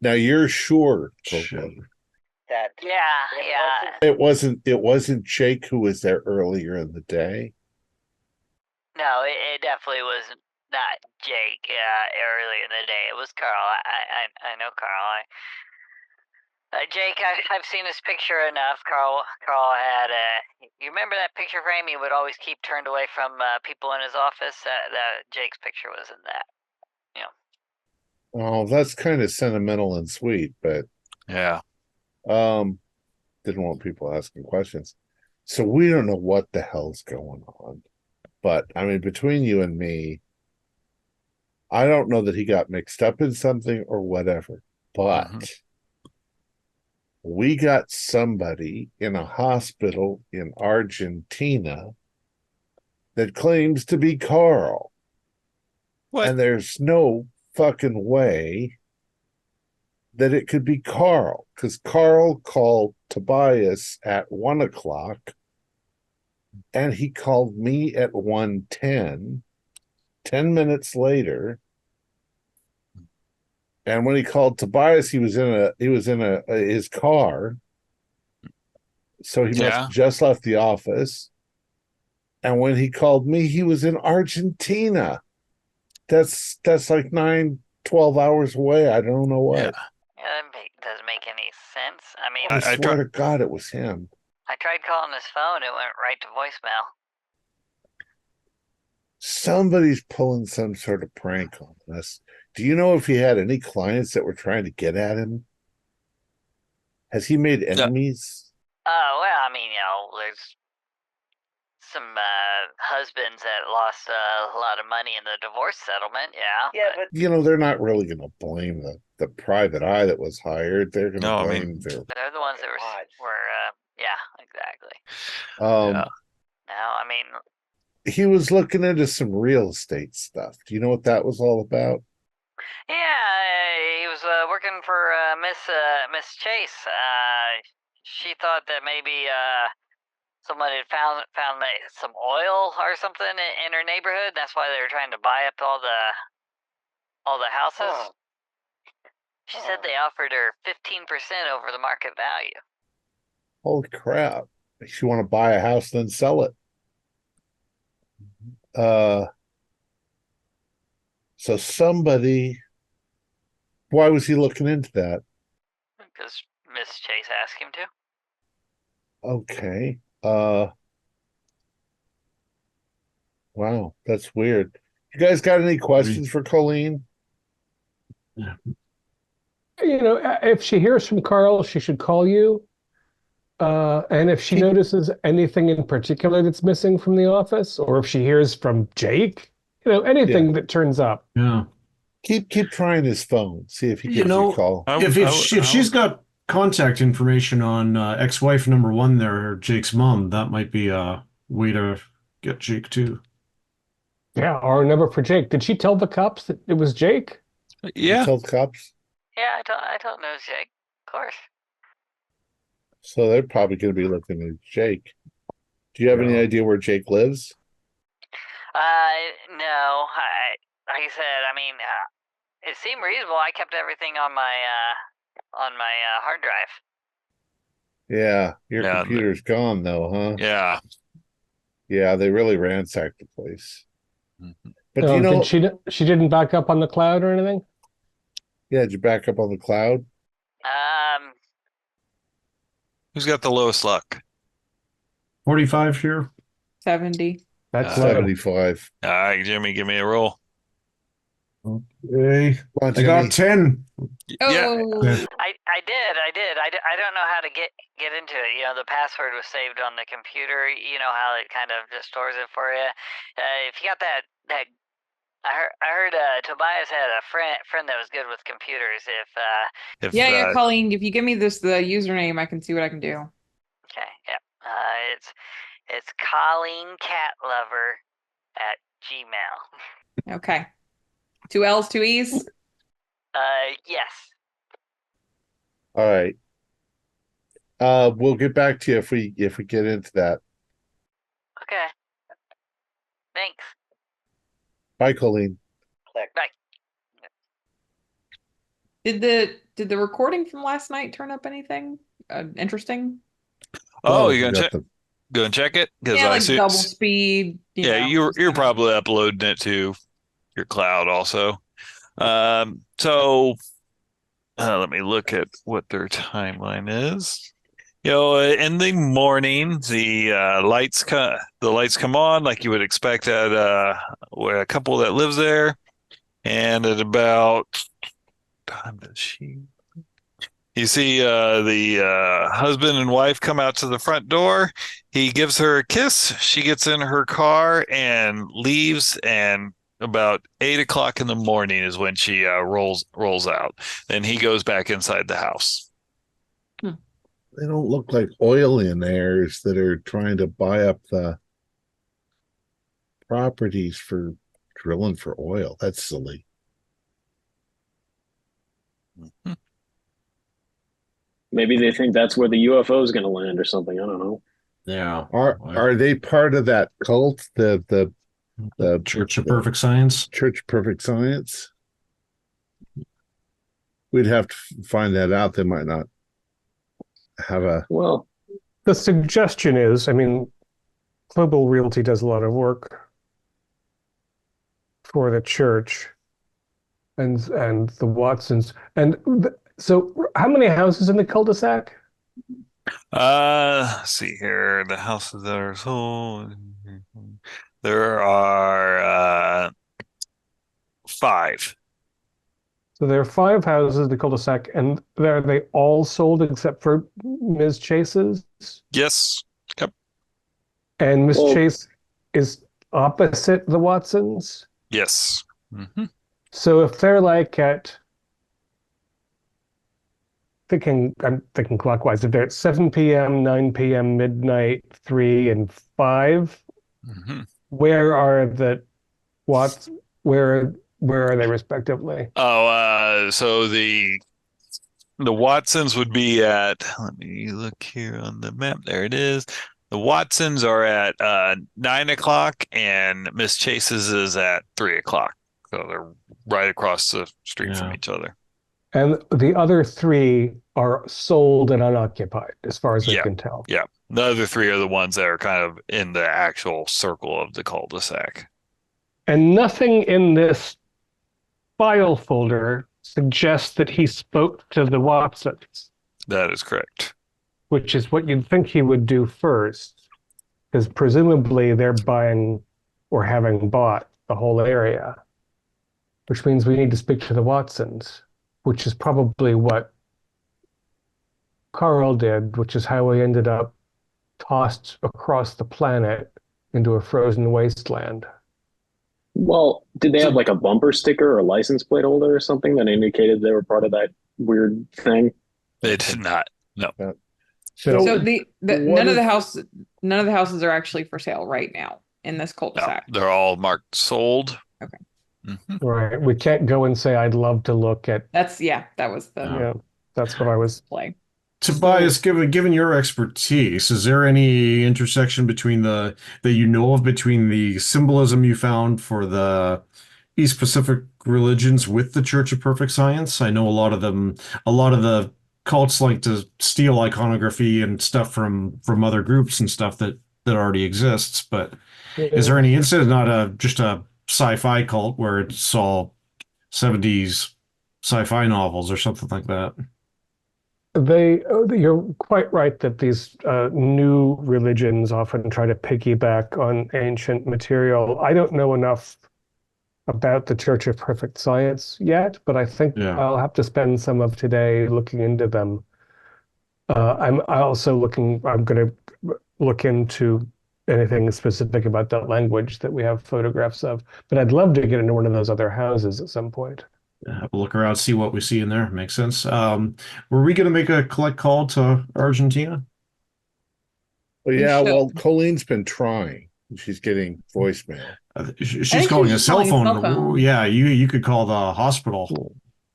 Now you're sure, Shit. Colleen, Yeah. it wasn't Jake who was there earlier in the day. No, it definitely was not Jake. Early in the day, it was Carl. I know Carl. Jake, I've seen his picture enough. Carl had you remember that picture frame he would always keep turned away from people in his office? That Jake's picture was in that. Oh, that's kind of sentimental and sweet, but Yeah. didn't want people asking questions. So we don't know what the hell's going on. But I mean, between you and me, I don't know that he got mixed up in something or whatever, but we got somebody in a hospital in Argentina that claims to be Carl. What? And there's no fucking way that it could be Carl, because Carl called Tobias at 1:00 and he called me at 1:10, 10 minutes later. And when he called Tobias, he was in his car. So he must have just left the office. And when he called me, he was in Argentina. That's like 9-12 hours away. I don't know what. Yeah. That doesn't make any sense. I mean, I swear to God, it was him. I tried calling his phone. It went right to voicemail. Somebody's pulling some sort of prank on us. Do you know if he had any clients that were trying to get at him? Has he made enemies? Well, I mean, there's some husbands that lost a lot of money in the divorce settlement. Yeah, but You know, they're not really going to blame the private eye that was hired. They're going to blame their. they're the ones that were yeah, exactly. Yeah. Now, I mean, He was looking into some real estate stuff. Do you know what that was all about? yeah, he was working for Miss Chase. She thought that maybe someone had found some oil or something in her neighborhood. That's why they were trying to buy up all the houses. She said they offered her 15% over the market value. Holy crap. Makes you want to buy a house, then sell it. So somebody, why was he looking into that? Because Miss Chase asked him to. Okay. Wow, that's weird. You guys got any questions for Colleen? If she hears from Carl, she should call you. And if she notices anything in particular that's missing from the office, or if she hears from Jake, anything that turns up. Yeah. Keep trying his phone. See if he gives you a call. If she's got contact information on ex-wife number 1 there, Jake's mom, that might be a way to get Jake too. Yeah, our number for Jake. Did she tell the cops that it was Jake? Yeah. Tell the cops. Yeah, I don't know Jake. Of course. So they're probably going to be looking at Jake. Do you have any Yeah. idea where Jake lives? No. Like I said, I mean, it seemed reasonable. I kept everything on my hard drive. Yeah, your Yeah, computer's gone though, huh? Yeah. Yeah, they really ransacked the place. Mhm. But Oh, you know, she didn't back up on the cloud or anything? yeah, did you back up on the cloud? Who's got the lowest luck? 45 here. 70. That's low. 75. All right, Jimmy, give me a roll. Okay. Come on, I got Jimmy. 10. Yeah. Oh, I did. I don't know how to get into it. You know, the password was saved on the computer. You know how it kind of just stores it for you. If you got that, I heard Tobias had a friend that was good with computers. If, yeah, Colleen, if you give me the username, I can see what I can do. Okay, yeah. It's Colleen Catlover at Gmail. Okay. 2 L's, 2 E's. Yes. All right. We'll get back to you if we get into that. Okay. Thanks. Bye, Colleen. Bye. Did the recording from last night turn up anything interesting? oh, we you're got gonna check it? Because Yeah, I like assume, double speed. yeah, know, you're probably uploading it to your cloud also. So let me look at what their timeline is. You know, in the morning, the lights come on like you would expect at a couple that lives there, and at about time does she? You see the husband and wife come out to the front door. He gives her a kiss. She gets in her car and leaves. And about 8 o'clock in the morning is when she rolls out. Then he goes back inside the house. They don't look like oil-in-airs that are trying to buy up the properties for drilling for oil. That's silly. Mm-hmm. Maybe they think that's where the UFO is going to land or something. I don't know. Yeah. Are they part of that cult? The Church of Perfect Science? Church of Perfect Science? We'd have to find that out. They might not have a... Well, the suggestion is, I mean, Global Realty does a lot of work for the church and the Watsons. So how many houses in the cul-de-sac? Let's see here. The houses that are sold. There are 5. So there are 5 houses in the cul-de-sac, and are they all sold except for Ms. Chase's? Yes. Yep. And Ms. Chase is opposite the Watsons? Yes. Mm-hmm. So if they're like at I'm thinking clockwise. If they're at 7 p.m., 9 p.m., midnight, 3, and 5, Mm-hmm. where are the where are they respectively? Oh, so the Watsons would be at, let me look here on the map. There it is. The Watsons are at 9 o'clock, and Miss Chase's is at 3 o'clock. So they're right across the street from each other. And the other 3 are sold and unoccupied, as far as I can tell. Yeah. The other 3 are the ones that are kind of in the actual circle of the cul-de-sac. And nothing in this file folder suggests that he spoke to the Watsons. That is correct. Which is what you'd think he would do first, because presumably they're buying or having bought the whole area, which means we need to speak to the Watsons, which is probably what Carl did, which is how he ended up tossed across the planet into a frozen wasteland. Well, did they have like a bumper sticker or a license plate holder or something that indicated they were part of that weird thing? They did not. No. So none of the houses are actually for sale right now. in this No, cul-de-sac. they're all marked sold. Okay. Mhm. Right. We can't go and say, I'd love to look at, That was the yeah, that's what I was. play. Tobias, given your expertise, is there any intersection between that you know of between the symbolism you found for the East Pacific religions with the Church of Perfect Science? I know a lot of the cults like to steal iconography and stuff from other groups and stuff that already exists, but is there any incident, not just a sci-fi cult where it's all 70s sci-fi novels or something like that? You're quite right that these new religions often try to piggyback on ancient material. I don't know enough about the Church of Perfect Science yet, but I think I'll have to spend some of today looking into them. I'm going to look into anything specific about that language that we have photographs of, but I'd love to get into one of those other houses at some point. Have a look around, see what we see in there. Makes sense. Were we going to make a collect call to Argentina? Well, yeah, well, Colleen's been trying. She's getting voicemail. She's calling a cell phone. Yeah, you could call the hospital.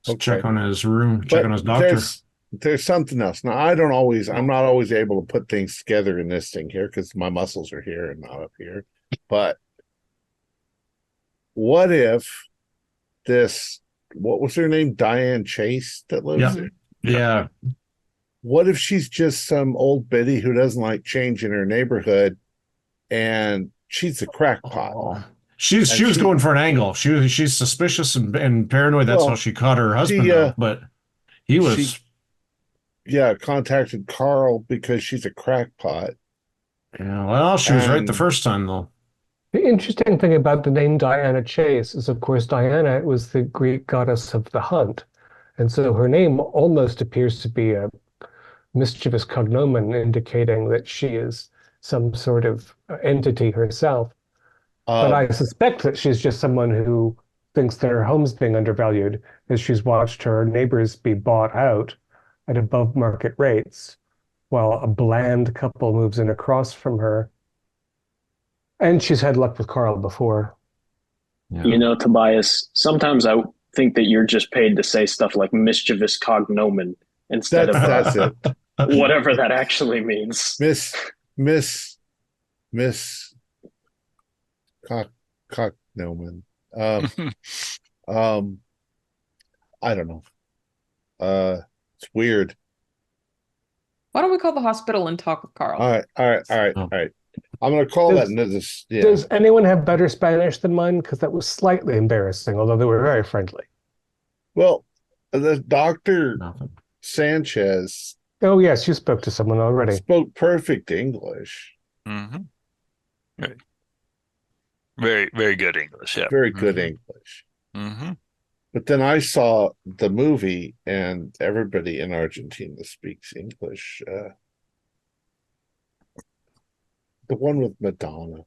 Okay. Check on his room, check on his doctor. There's something else. Now, I'm not always able to put things together in this thing here because my muscles are here and not up here. But what if what was her name? Diane Chase that lives there? Yeah. What if she's just some old biddy who doesn't like change in her neighborhood and she's a crackpot? Oh. She was going for an angle. She's suspicious and paranoid. That's how she caught her husband but he was contacted Carl because she's a crackpot. Yeah, well, she was right the first time though. The interesting thing about the name Diana Chase is, of course, Diana was the Greek goddess of the hunt. And so her name almost appears to be a mischievous cognomen indicating that she is some sort of entity herself. But I suspect that she's just someone who thinks that her home's being undervalued as she's watched her neighbors be bought out at above market rates while a bland couple moves in across from her. And she's had luck with Carl before. Yeah. You know, Tobias, sometimes I think that you're just paid to say stuff like mischievous cognomen instead of that's it. Whatever that actually means. Miss cognomen. I don't know. It's weird. Why don't we call the hospital and talk with Carl? All right. I'm going to call that into this. Yeah. Does anyone have better Spanish than mine? Because that was slightly embarrassing, although they were very friendly. Well, the Dr. Sanchez. Oh, yes, you spoke to someone already. Spoke perfect English. Mm-hmm. Right. Very, very good English. Yeah. Very good English. Mm-hmm. But then I saw the movie, and everybody in Argentina speaks English. The one with Madonna.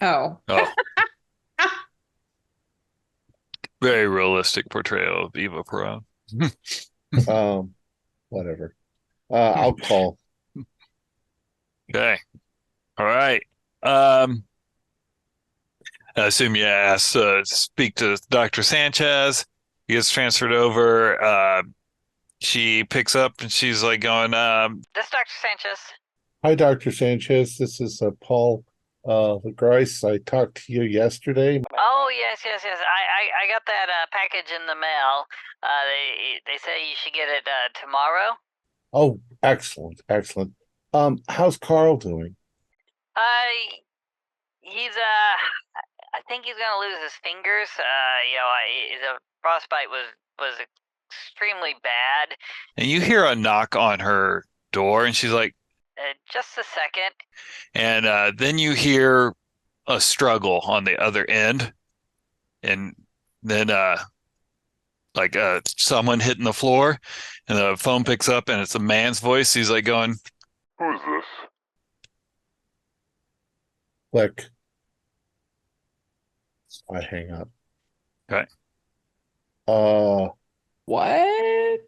Oh. Very realistic portrayal of Eva Peron. Whatever. I'll call. Okay. All right. I assume you asked to speak to Dr. Sanchez. He gets transferred over. She picks up and she's like going, This is Dr. Sanchez. Hi, Dr. Sanchez. This is Paul LaGrice. I talked to you yesterday. Oh, yes. I got that package in the mail. They say you should get it tomorrow. Oh, excellent. How's Carl doing? He's I think he's gonna lose his fingers. The frostbite was extremely bad. and you hear a knock on her door, and she's like, Just a second. and then you hear a struggle on the other end, and then someone hitting the floor, and the phone picks up, and it's a man's voice. He's like going, Who is this? Click. I hang up. Okay. What?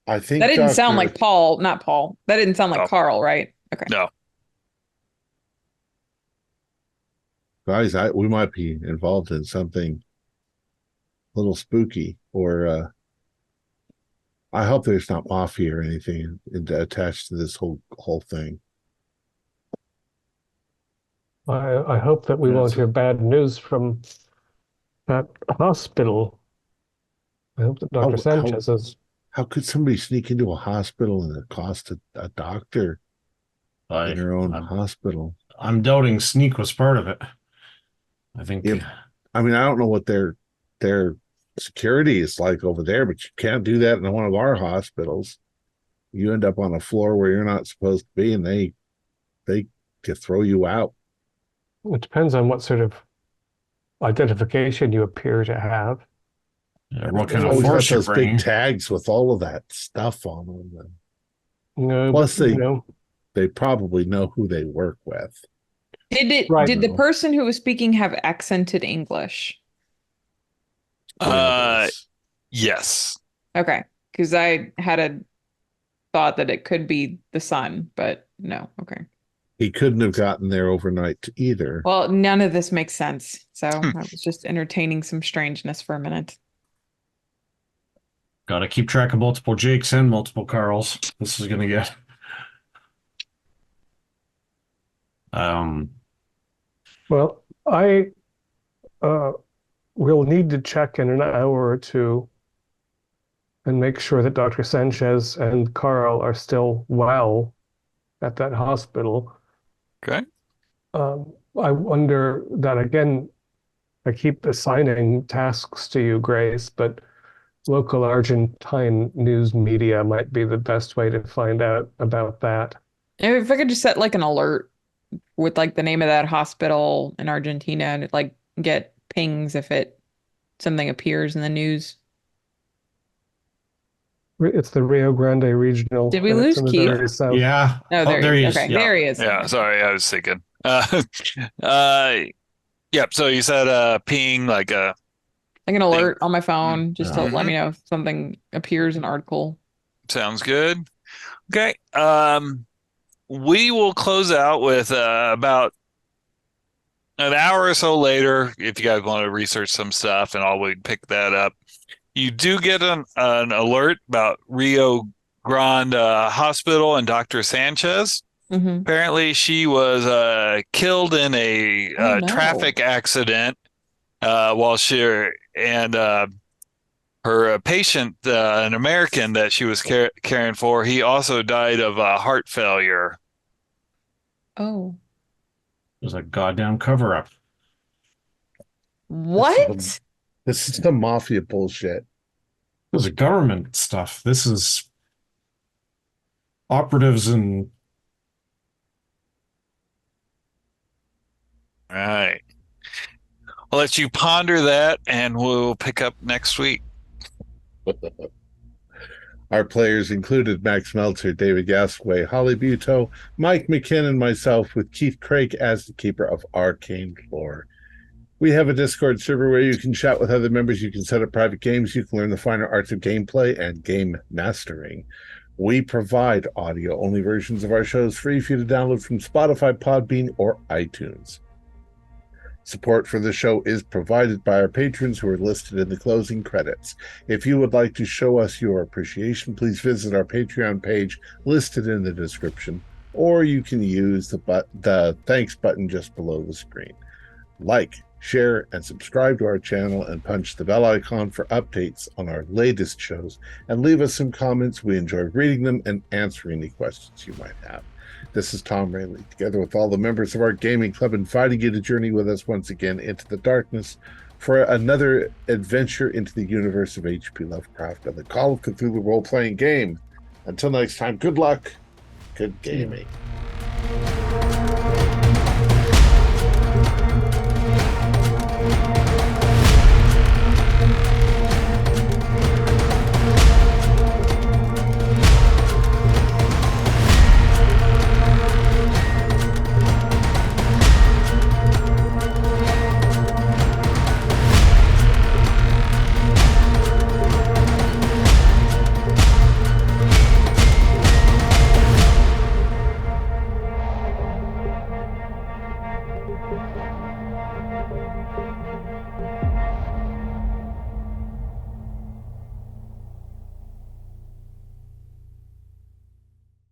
I think that didn't sound like Paul, not Paul. That didn't sound like Oh. Carl, right? Okay. No. guys, we might be involved in something a little spooky, or I hope there's not mafia or anything attached to this whole thing. I hope that we won't hear bad news from that hospital. I hope that Dr. Sanchez is. How could somebody sneak into a hospital and accost a doctor in their own hospital? I'm doubting sneak was part of it. I think. I mean, I don't know what their security is like over there, but you can't do that in one of our hospitals. You end up on a floor where you're not supposed to be, and they could throw you out. It depends on what sort of identification you appear to have. Yeah, what kind of Always force got you those bring? big tags with all of that stuff on them. Plus, they probably know who they work with. Did the person who was speaking have accented English? Yes. Okay, because I had a thought that it could be the son, but no. Okay. He couldn't have gotten there overnight either. Well, none of this makes sense. So I was just entertaining some strangeness for a minute. Got to keep track of multiple Jakes and multiple Carls. This is going to get. Well, I will need to check in an hour or two and make sure that Dr. Sanchez and Carl are still well at that hospital. Okay. I wonder that, again, I keep assigning tasks to you, Grace, but local Argentine news media might be the best way to find out about that. If I could just set like an alert with like the name of that hospital in Argentina and like get pings if something appears in the news. It's the Rio Grande Regional. Did we lose Keith? Yeah. No, there he is. Okay, Yeah. there he is. Yeah, sorry, I was thinking. Yep. So you said ping like a Like an alert on my phone just to let me know if something appears in an article. sounds good. Okay. We will close out with about an hour or so later. If you guys want to research some stuff, and all, we pick that up. You do get an alert about Rio Grande Hospital and Dr. Sanchez. Mm-hmm. Apparently, she was killed in a traffic accident while her patient, an American that she was caring for, he also died of heart failure. Oh. It was a goddamn cover-up. What? This is the mafia bullshit. This is government stuff. This is operatives and. All right. I'll let you ponder that, and we'll pick up next week. Our players included Max Meltzer, David Gasquet, Holly Buteau, Mike McKinnon, myself, with Keith Craig as the keeper of Arcane Lore. We have a Discord server where you can chat with other members, you can set up private games, you can learn the finer arts of gameplay and game mastering. We provide audio-only versions of our shows free for you to download from Spotify, Podbean, or iTunes. Support for the show is provided by our patrons who are listed in the closing credits. If you would like to show us your appreciation, please visit our Patreon page listed in the description, or you can use the thanks button just below the screen. Like, share, and subscribe to our channel, and punch the bell icon for updates on our latest shows, and leave us some comments. We enjoy reading them and answering any questions you might have. This is Tom Rayleigh, together with all the members of our gaming club, inviting you to journey with us once again into the darkness for another adventure into the universe of H.P. Lovecraft and the Call of Cthulhu role-playing game. Until next time, good luck, good gaming.